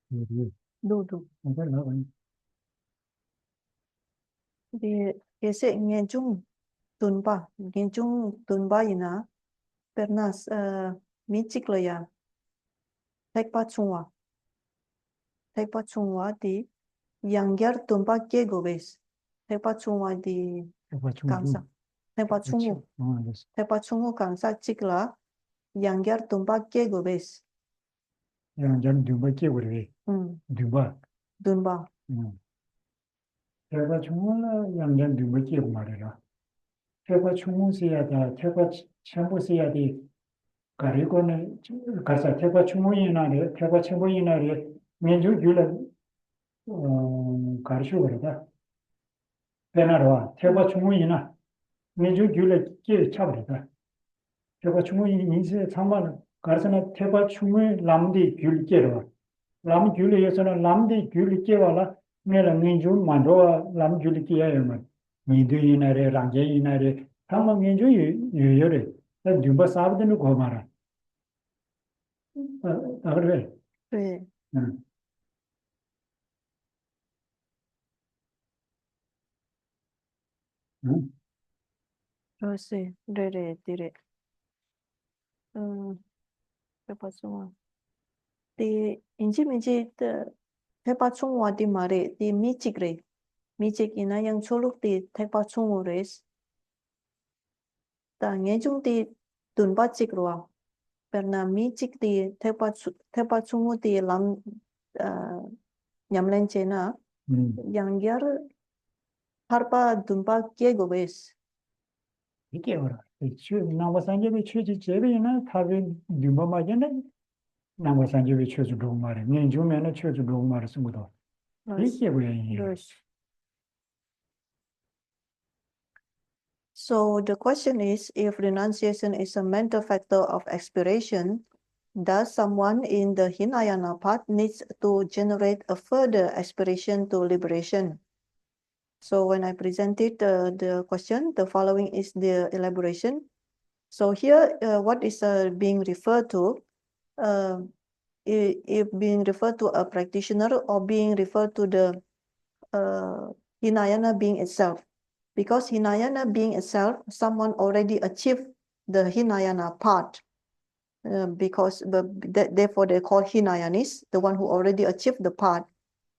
Do. Di sẽ nghe chung tuần ba ina pernas mi cikloya tekpa chungwa di yanggyar tumpa ke gobes tekpa chungwa di kangsa tekpa chungu kangsa cikla yanggyar tumpa ke gobes 양전 두바께 그래. 두바. dunba 제가 중원은 양전 두바께 말이라. 제가 중원시야다. 제가 첨부시야 돼. 가리고는 가서 제가 중원이나래. 제가 첨부이나래. 민주 귤을 가르쳐 버려다. 배나로 제가 중원이나 민주 귤을 끼 차버리다. 제가 중원이 인세 참만 가르쳐나 제가 중원 남디 귤 끼러. lam juli yesona lam di juli kewala ngela nginju mandoa lam juli kiyayama ngidu inare rangye inare thamma nginju yore ta dumba sabdenu gomara agre 네. Sì, dire. Tekpa chungwa di inji tekpa chungwa di mare di micik ina yang choluk di tekpa chungwa res ta ngejung di dunba chikroa Perna micik di tepat sungu di lam nyamlen cena yang giar harpa dumpa kiego bes. 이게 뭐라. 나무 산집이 취지 제비나 타비 뉴마마제는 나무 산집이 취지 동말에 년주면은 취지 동말에 쓴거도 이게 뭐야. Yes. So the question is, if renunciation is a mental factor of expiration, does someone in the Hinayana path needs to generate a further aspiration to liberation? So when I presented the question, the following is the elaboration. So here, what is being referred to? If being referred to a practitioner or being referred to the Hinayana being itself. Because Hinayana being itself, someone already achieved the Hinayana part. Therefore they call Hinayanis, the one who already achieved the part.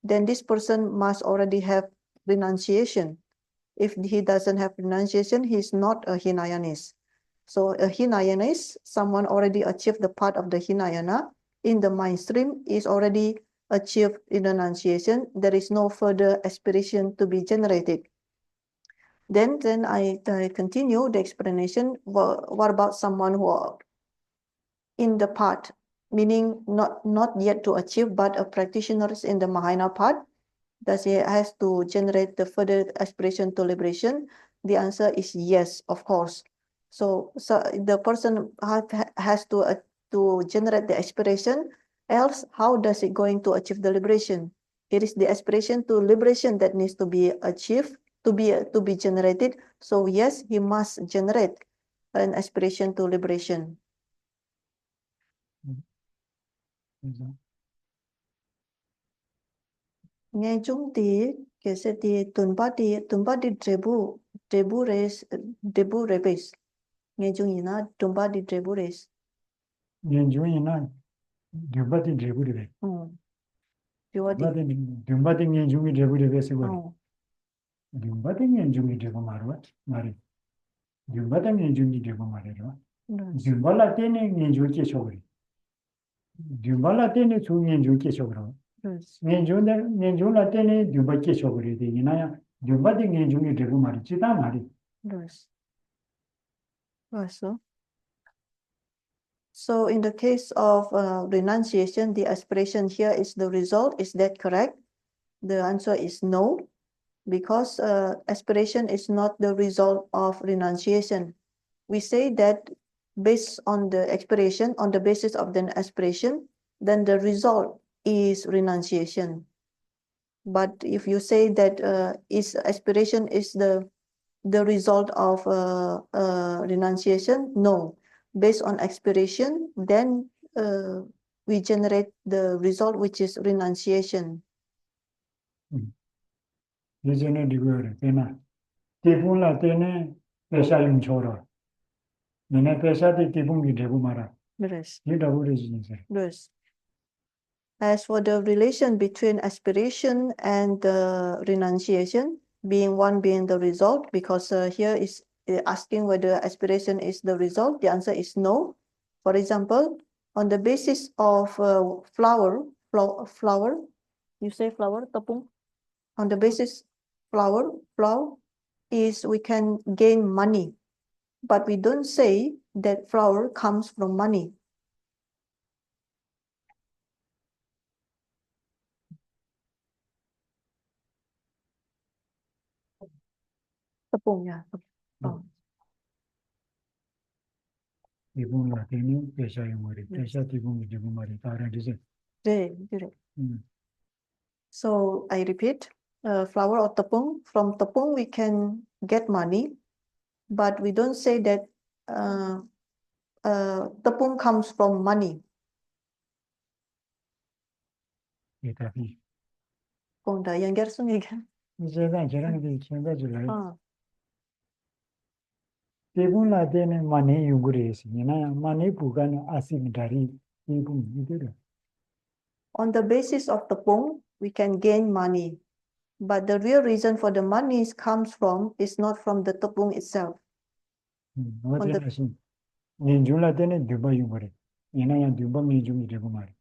Then this person must already have renunciation. If he doesn't have renunciation, he's not a Hinayanis. So a Hinayanis, someone already achieved the part of the Hinayana in the mind stream, is already achieved renunciation. There is no further aspiration to be generated. Then I continue the explanation. What about someone who are in the path, meaning not yet to achieve, but a practitioner in the Mahayana path? Does he has to generate the further aspiration to liberation? The answer is yes, of course. So the person has to generate the aspiration. Else, how does it going to achieve the liberation? It is the aspiration to liberation that needs to be achieved, to be generated. So yes, he must generate an aspiration to liberation. Nghe chúng thì cái sẽ thì tuần ba đi trebu res nghe chúng như na tuần ba đi trebu res 년주이나 뉴바디 제부리베. Diwadi 뉴바디 년중이 제부리베서 뉴바디 년중이 제부 말이 뉴바디 년중이 제부 말이로 뉴발라 때는 년중이 쳐버리 뉴발라 때는 중년중이 쳐버려 년중라 때는 뉴바기 쳐버리 되기나야 뉴바디 년중이 제부 말이 지다 말이 So in the case of renunciation, the aspiration here is the result. Is that correct? The answer is no, because aspiration is not the result of renunciation. We say that based on the aspiration, on the basis of the aspiration, then the result is renunciation. But if you say that aspiration is the result of renunciation, no. Based on aspiration, then we generate the result, which is renunciation. 예전에 이거를 되나 대분라 때는 배사용 줘라. 너네 배사대 대분이 되고 말아. Yes. 이라고 그러지. Yes. As for the relation between aspiration and renunciation, one being the result, because here is asking whether aspiration is the result, the answer is no. For example, on the basis of flower, you say flower, tepung? On the basis flower is we can gain money, but we don't say that flower comes from money. Tepung, yeah. 대분라 때는 배사용 말이 배사 대분이 되고 말이 다른 뜻이. 네. So I repeat, flour or tepung. From tepung we can get money, but we don't say that tepung comes from money. 대답이. Konda yang gersun igen. 제가 저런 게 생각을 대분라 때는 많이 요구해서 이나 많이 부가는 아시다리 대분 이대로. On the basis of tepung, we can gain money, but the real reason for the money comes from is not from the tepung itself. 어디 하신 년중라 때는 누가 요구해. 얘나야 듀범이 좀 되고 말이야.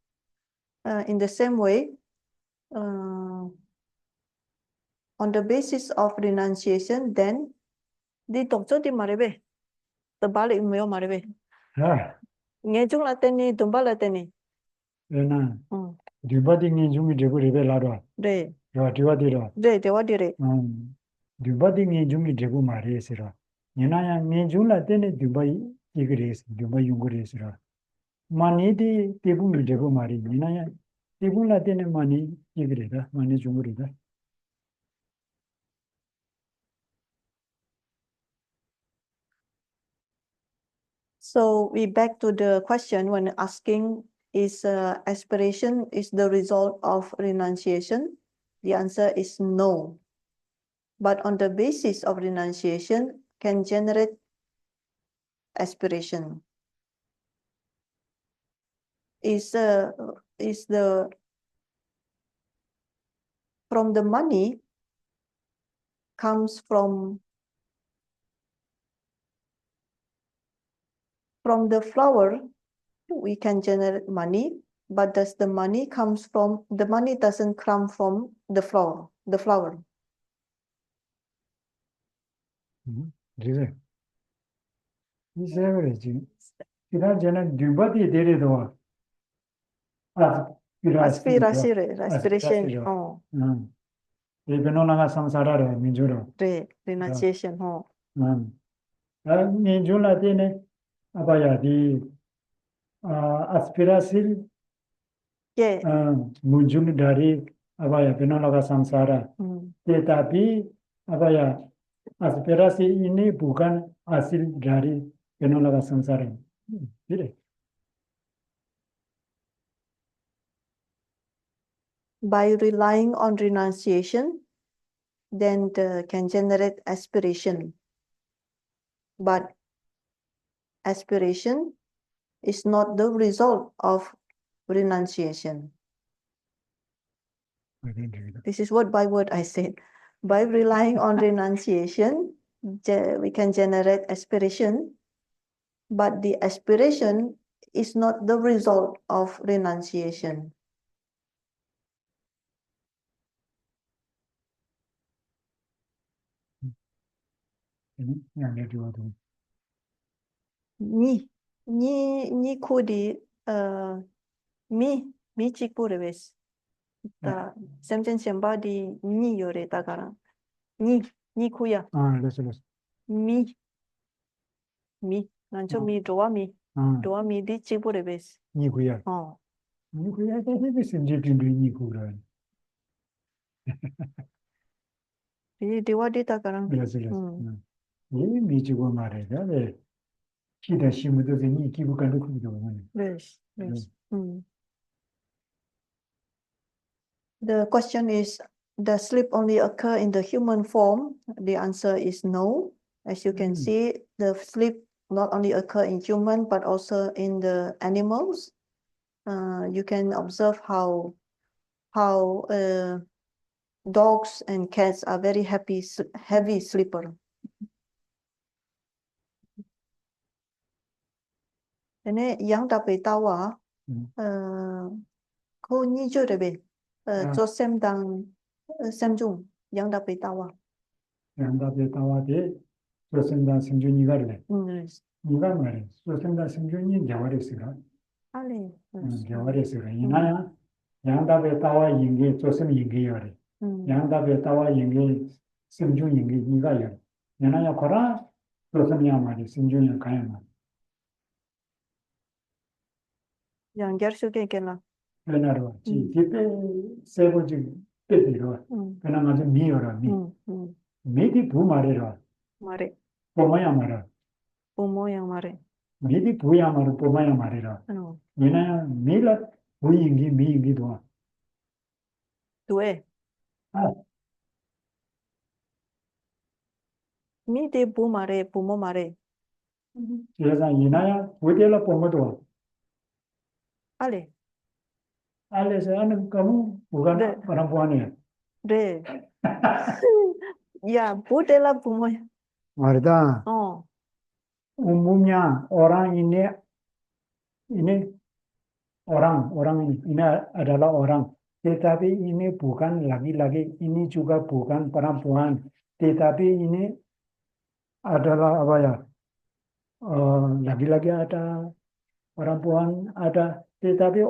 In the same way, on the basis of renunciation, then di tokcho di marebe, terbalik mo marebe. 아, Nghe chung là tên ni, tumba là tên ni. 얘나 듀바딩이 좀 되고 레벨하러. 네, 요 듀바디로. 네, 대화 디레. 듀바딩이 좀 되고 말이에요. 얘나야 내줄라 때네 듀바이 이그레스, 듀바이 용그레스라. 마니디 대부미 되고 말이 얘나야 대부라 때네 마니 이그레다, 마니 중그레다. So we back to the question when asking is aspiration is the result of renunciation? The answer is no. But on the basis of renunciation can generate aspiration. Is the from the money comes from the flower, we can generate money, but does the money comes from the money doesn't come from the flower, 그래서 이 세월이지. 그다음 저는 듀바디 데려도 aspiration. Oh, 이베노나가 상사라로 민주로. renunciation. 민주라 때네 아바야디 아스피라실 Yeah. 문중 다리 아바야 베노나가 상사라. tetapi apa ya aspirasi ini bukan hasil dari penolakan samsara. Tidak. By relying on renunciation, then can generate aspiration. But aspiration is not the result of renunciation. This is word by word I said. By relying on renunciation, we can generate aspiration, but the aspiration is not the result of renunciation. Ni kudi mi chikpure bes. Ta semchen semba di ni yore takara. Ni kuya. 그래서 Mi nancho mi doa mi di chikpure bes. 니구야. 니구야 되게 심지어도 니구라. 이 대화 di takara. 그래서 이 미지고 말해야 돼. 기대 심으도 니 기부간도 그기도 뭐. Yes. The question is, does sleep only occur in the human form? The answer is no. As you can see, the sleep not only occur in human, but also in the animals. You can observe how dogs and cats are very heavy sleeper. Ene yang dapat tawa, ko ni jo rebe, cho xem dang xem chung yang dapat tawa. yang dapat tawa de 조선다 생존이가 그래. 누가 말해? 조선다 생존이 개월했으라. 알레. 개월했으라. 이나야 양답에 따와 인게 조선 인게요래. 양답에 따와 인게 생존 인게 이가요. 이나야 거라 조선이야 말이 생존이 가야만. 양결 속에 있겠나? 그나로 집에 세고지 때리러. 그나 가서 미어라 미. 미디 부 말이라. 말해. 뽀마야 말아. 뽀모야 말해. 미디 부야 말아 뽀마야 말이라. 얘나야 미라 부인기 미인기도. 두에. 미디 부 말해 부모 말해. 그래서 얘나야 부대라 뽀모도. 알레. 알레서 하는 거는 부가 바람 부하네. 네. 야, 부대라 부모야. 말이다. umumnya orang ini orang ini adalah orang. Tetapi ini bukan laki-laki, ini juga bukan perempuan. Tetapi ini adalah apa ya? Laki-laki ada, perempuan ada. Tetapi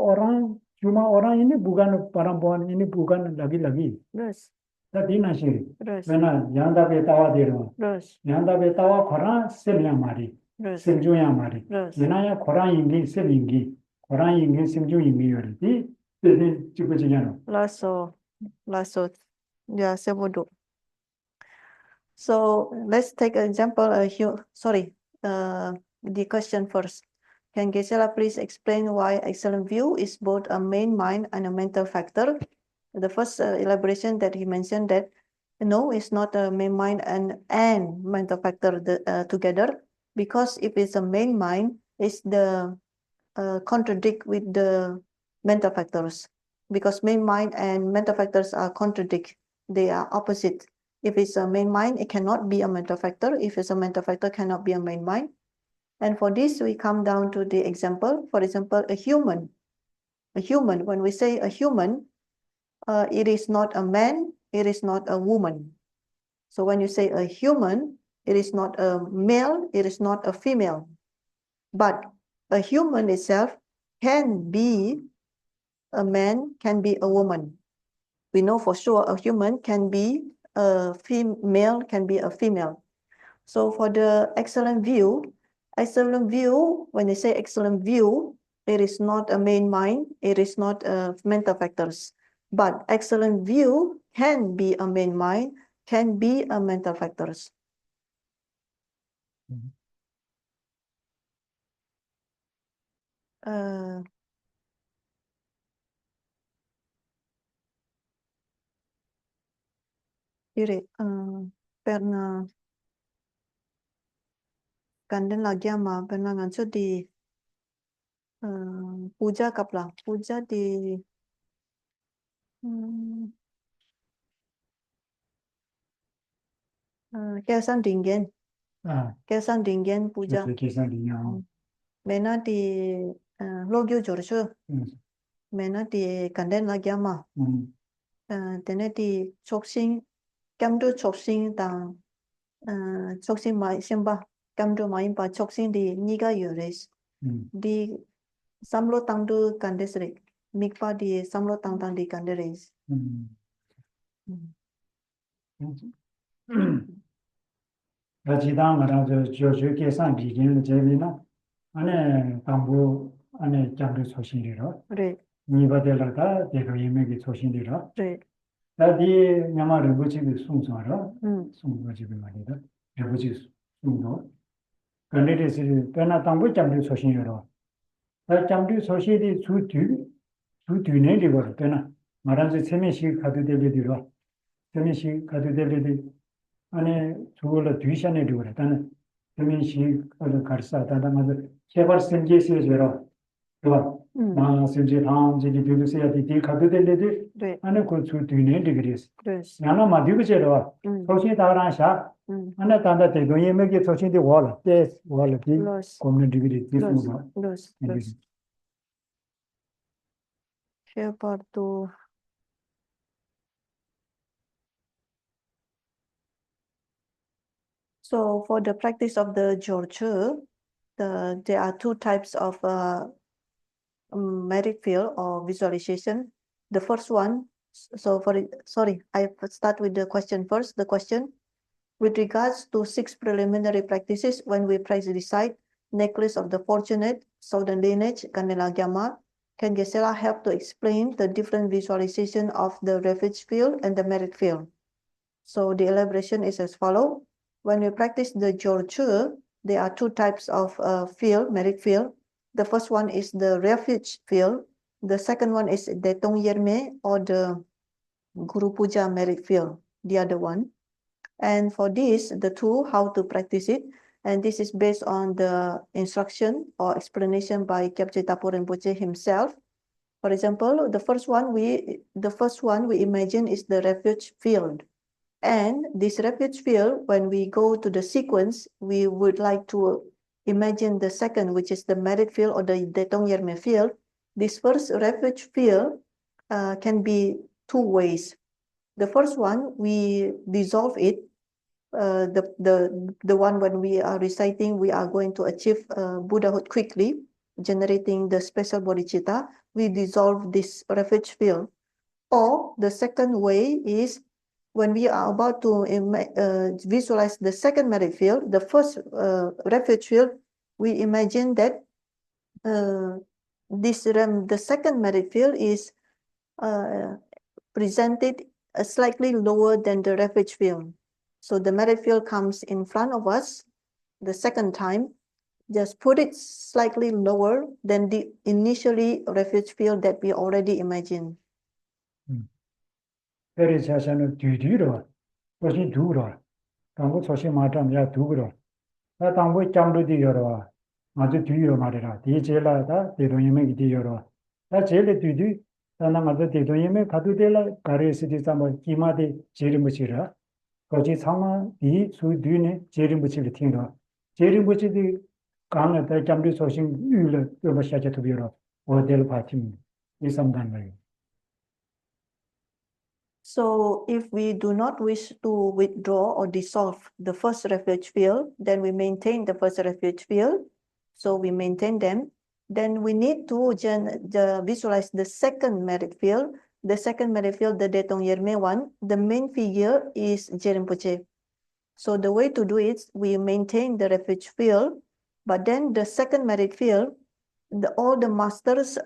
cuma orang ini bukan perempuan, ini bukan laki-laki. Terus, Tadi nasi. terus, Karena yang tapi tawa di rumah. terus, Yang tapi tawa koran semyang mari, terus, semju yang mari. terus. Yenaya koran ingin sem ingin, koran ingin semju ingin yori. Jadi cukup jangan. Lasso. Ya, saya bodoh. So let's take an example. The question first. Can Gisela please explain why excellent view is both a main mind and a mental factor? The first elaboration that he mentioned that no, it's not a main mind and mental factor together, because if it's a main mind, it's the contradict with the mental factors, because main mind and mental factors are contradict. They are opposite. If it's a main mind, it cannot be a mental factor. If it's a mental factor, cannot be a main mind. And for this, we come down to the example. For example, a human. When we say a human, it is not a man, it is not a woman. So when you say a human, it is not a male, it is not a female. But a human itself can be a man, can be a woman. We know for sure a human can be a male, can be a female. So for the excellent view, when they say excellent view, it is not a main mind, it is not a mental factors. But excellent view can be a main mind, can be a mental factors. Per Kandan Lagyama, pernah ngancu di puja kapla, puja di Kesan Dinggen, Kesan Dinggen puja. Kesan Dinggen. Mena di Logyo Jorsho, mena di Kandan Lagyama. Tene di Choksing, Kamdo Choksing tang Choksing Mai Simba, Kamdo Mai Pa Choksing di Niga Yores. Di Samlo Tangdu Kandesrik, Mikpa di Samlo Tang di Kanderes. Rajidang Raja Jojo Kesan Dinggen Jevina, Ane Tambu, Ane Jamdu Soshindiro. Nibadela, Dego Yemegi Soshindiro. Tadi Yama Rebuchi Sumsara, Sumbaji Manida, Rebuchi Sumdo. Candidates Pena Tambu Jamdu Soshindiro. That Jamdu Soshidi Sutu Nediver Pena, Marazi Semishi Kadu Debidiro, Semishi Kadu Debidi. 안에 저걸 뒤산에 두고 다는 세민시 그 가르사 다다마도 개발 생계시에 저러 그봐 나 생계 다음 지기 되듯이야 뒤 가도 될래들 안에 그주 뒤네 되그리스 나나 마디고 저러 소신 다라샤 안에 단다 대동에 맥이 소신이 와라 때 와라 비 커뮤니티 디그리 디스모가 Shepartu. So for the practice of the Jorchu, there are two types of merit field or visualization. The first one, I start with the question first. The question, with regards to 6 preliminary practices when we decide necklace of the fortunate, southern lineage, Candela Gyama, can Gisela help to explain the different visualization of the refuge field and the merit field? So the elaboration is as follows. When we practice the Jorchu, there are two types of merit field. The first one is the refuge field. The second one is the Tong Yerme or the Guru Puja merit field, the other one. And for this, the two, how to practice it, and this is based on the instruction or explanation by Kyabje Tapo Rinpoche himself. For example, the first one we imagine is the refuge field. And this refuge field, when we go to the sequence, we would like to imagine the second, which is the merit field or the Detong Yerme field. this first refuge field can be two ways. The first one, we dissolve it. The one when we are reciting, we are going to achieve Buddhahood quickly, generating the special bodhicitta. We dissolve this refuge field. Or the second way is when we are about to visualize the second merit field, the first refuge field, we imagine that the second merit field is presented slightly lower than the refuge field. So the merit field comes in front of us the second time, just put it slightly lower than the initially refuge field that we already imagined. Very session do was it do Tango Soshi Matam ya Dugro. That Tango Chamdu di Yoro, Madu do your Madera, Dijela, they don't make the Yoro. That jelly to do, Tanamada de Doyeme, Kadudela, Kare City Sama, Kima de Jerimuchira, Koji Sama, the Sudune, Jerimuchi Tino. Jerimuchi the Kana, the Chamdu Soshi, Ula, Yobashaja to Biro, or Del Patim, is some done. So if we do not wish to withdraw or dissolve the first refuge field, then we maintain the first refuge field. So we maintain them. Then we need to visualize the second merit field. The second merit field, the Detong Yerme one, the main figure is Jerinpoche. So the way to do it, we maintain the refuge field, but then the second merit field, all the masters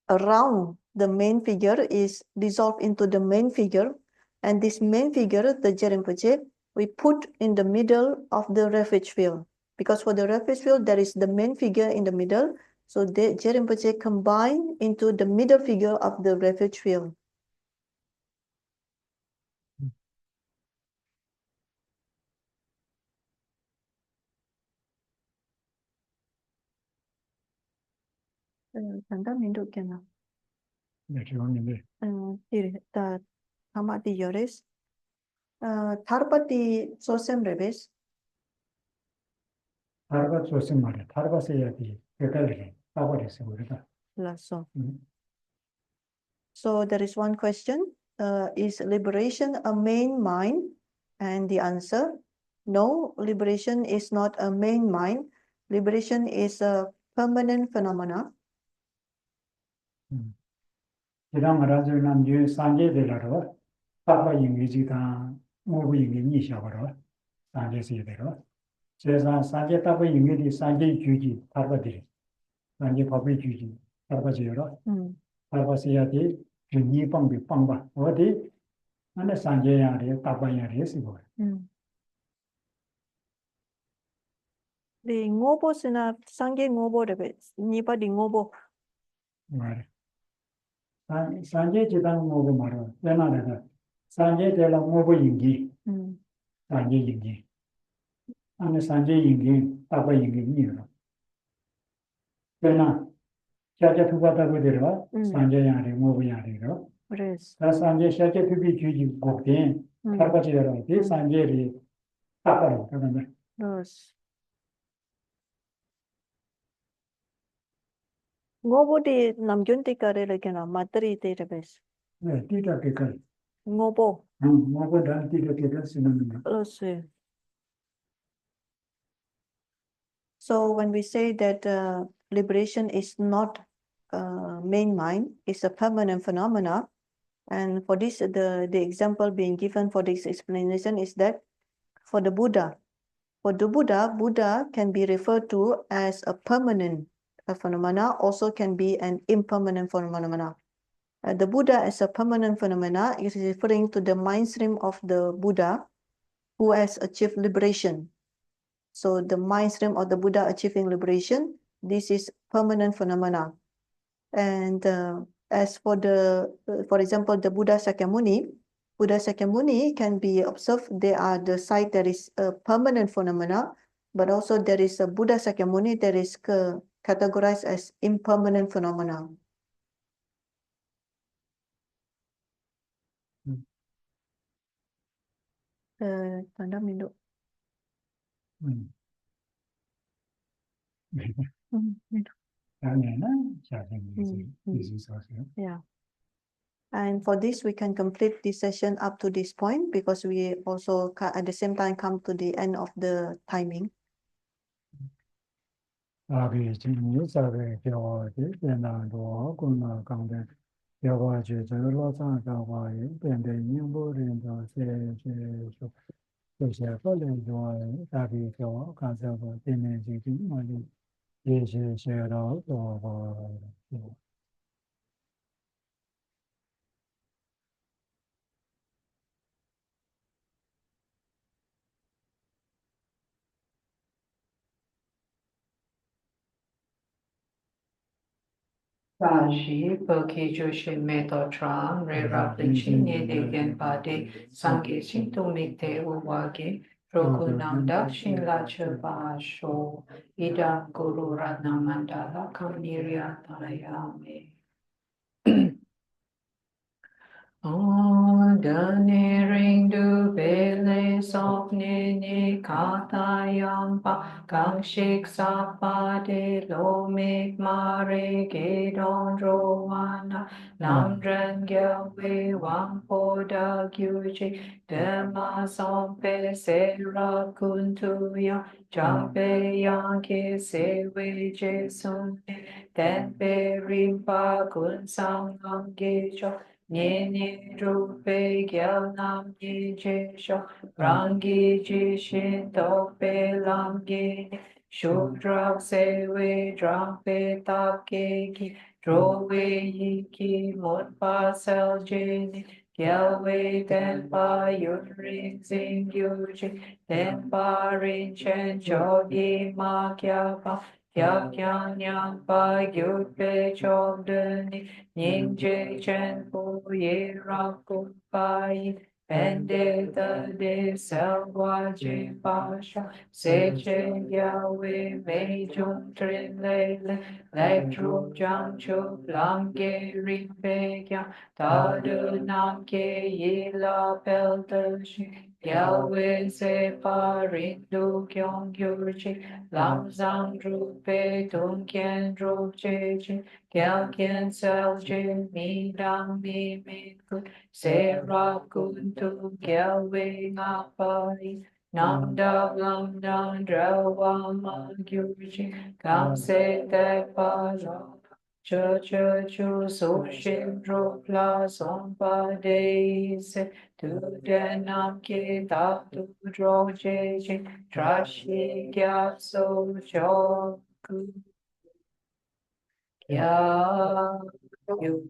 around the main figure is dissolved into the main figure, and this main figure, the Jerinpoche, we put in the middle of the refuge field. Because for the refuge field, there is the main figure in the middle, so the Jerinpoche combine into the middle figure of the refuge field. Tanda minduk kena. Ta Hamati Yoris. Tharpati Sosem Rebes. Tarba Sosimari, Tarba Sayati, Petalri, Tabaris, Lasso. So there is one question. Is liberation a main mind? And the answer, no, liberation is not a main mind. Liberation is a permanent phenomena. Irang Rajanam, you Sanje de la Papa Yingita, Mobu Yingi Shavara, Sanje Sidero. Says Sanje Tapa Yingi, Sanje Juji, Tarpadi, Sanje Papi Juji, Tarpazero, Tarpasiati, Juni Pambi Pamba, what day, and the Sanje Yari, Tapa Yari, The ngobo sina sange ngobo rebes, nipa di ngobo. Sanje Chitang Mobu Maro, then another Sanje de la Mobu Yingi, Sanje Yingi. And the Sanje Yingi, Tapa Yingi Niro. Then, Chaja Tubata Videra, Sanje Yari, Mobu Yari. Yes. That's Sanje Shaja to be Juji Gokten, Tapachira, this Sanje Tapa. Yes. Ngobo di namjun tikare legena materi te rebes. Tita Kika. Ngobo. Mobu Dan Tita Kika Sinamina. So when we say that liberation is not main mind, it's a permanent phenomena. And for this, the example being given for this explanation is that for the Buddha, Buddha can be referred to as a permanent phenomena, also can be an impermanent phenomena. The Buddha as a permanent phenomena is referring to the mind stream of the Buddha who has achieved liberation. So the mind stream of the Buddha achieving liberation, this is permanent phenomena. And as for for example, the Buddha Sakyamuni can be observed. There are the site that is a permanent phenomena, but also there is a Buddha Sakyamuni that is categorized as impermanent phenomena. Tanda minum. Yeah. And for this, we can complete this session up to this point because we also at the same time come to the end of the timing. Raji, Perki Joshi Metotram, Re Raplichi, Nedegen Pade, Sangi Sinto Mikte Uwage, Rokunanda, Shinla Chilbasho, Ida Guru Ratna Mandala, Kamiria Tayame. The ring du bele sopne ni katayam pa kangshik sapade lo mek mare gedon rowana lamdren gyawe wampo da gyuji dema sompe sera kuntuya jampe yanke sewe jesune tenpe rimpa kun sangam gejo Nini rupe gyal nam ji jesho rangi ji shin tope lam gini shudrak sewe drampe tapke ki drove yiki mut pasel jini gyalwe tenpa yunrin sing yuji tenpa rin chen chogi ma kyapa Kya kya nyam pa gyut pe chom deni Ning je chen po ye ra kum pa yi Pende da de sel wa je pa sha Se che ya we mei jung trin le le Lek tru jang chu lam ge rin pe kya Ta du nam ke yi la pel de shi Yahweh se pa rin du kyong gyur chi Lam zang ru pe tung kien ru che chi Kiao kien sel jin mi dang mi mi ku Se ra kun tu kiao we nga pa li Nam da lam dan dra wa ma gyur chi Kam se te pa ra Chö chu su shin ru pla son pa de se Tu de nam ki ta tu dro je je tra shi kya so cho ku kya yu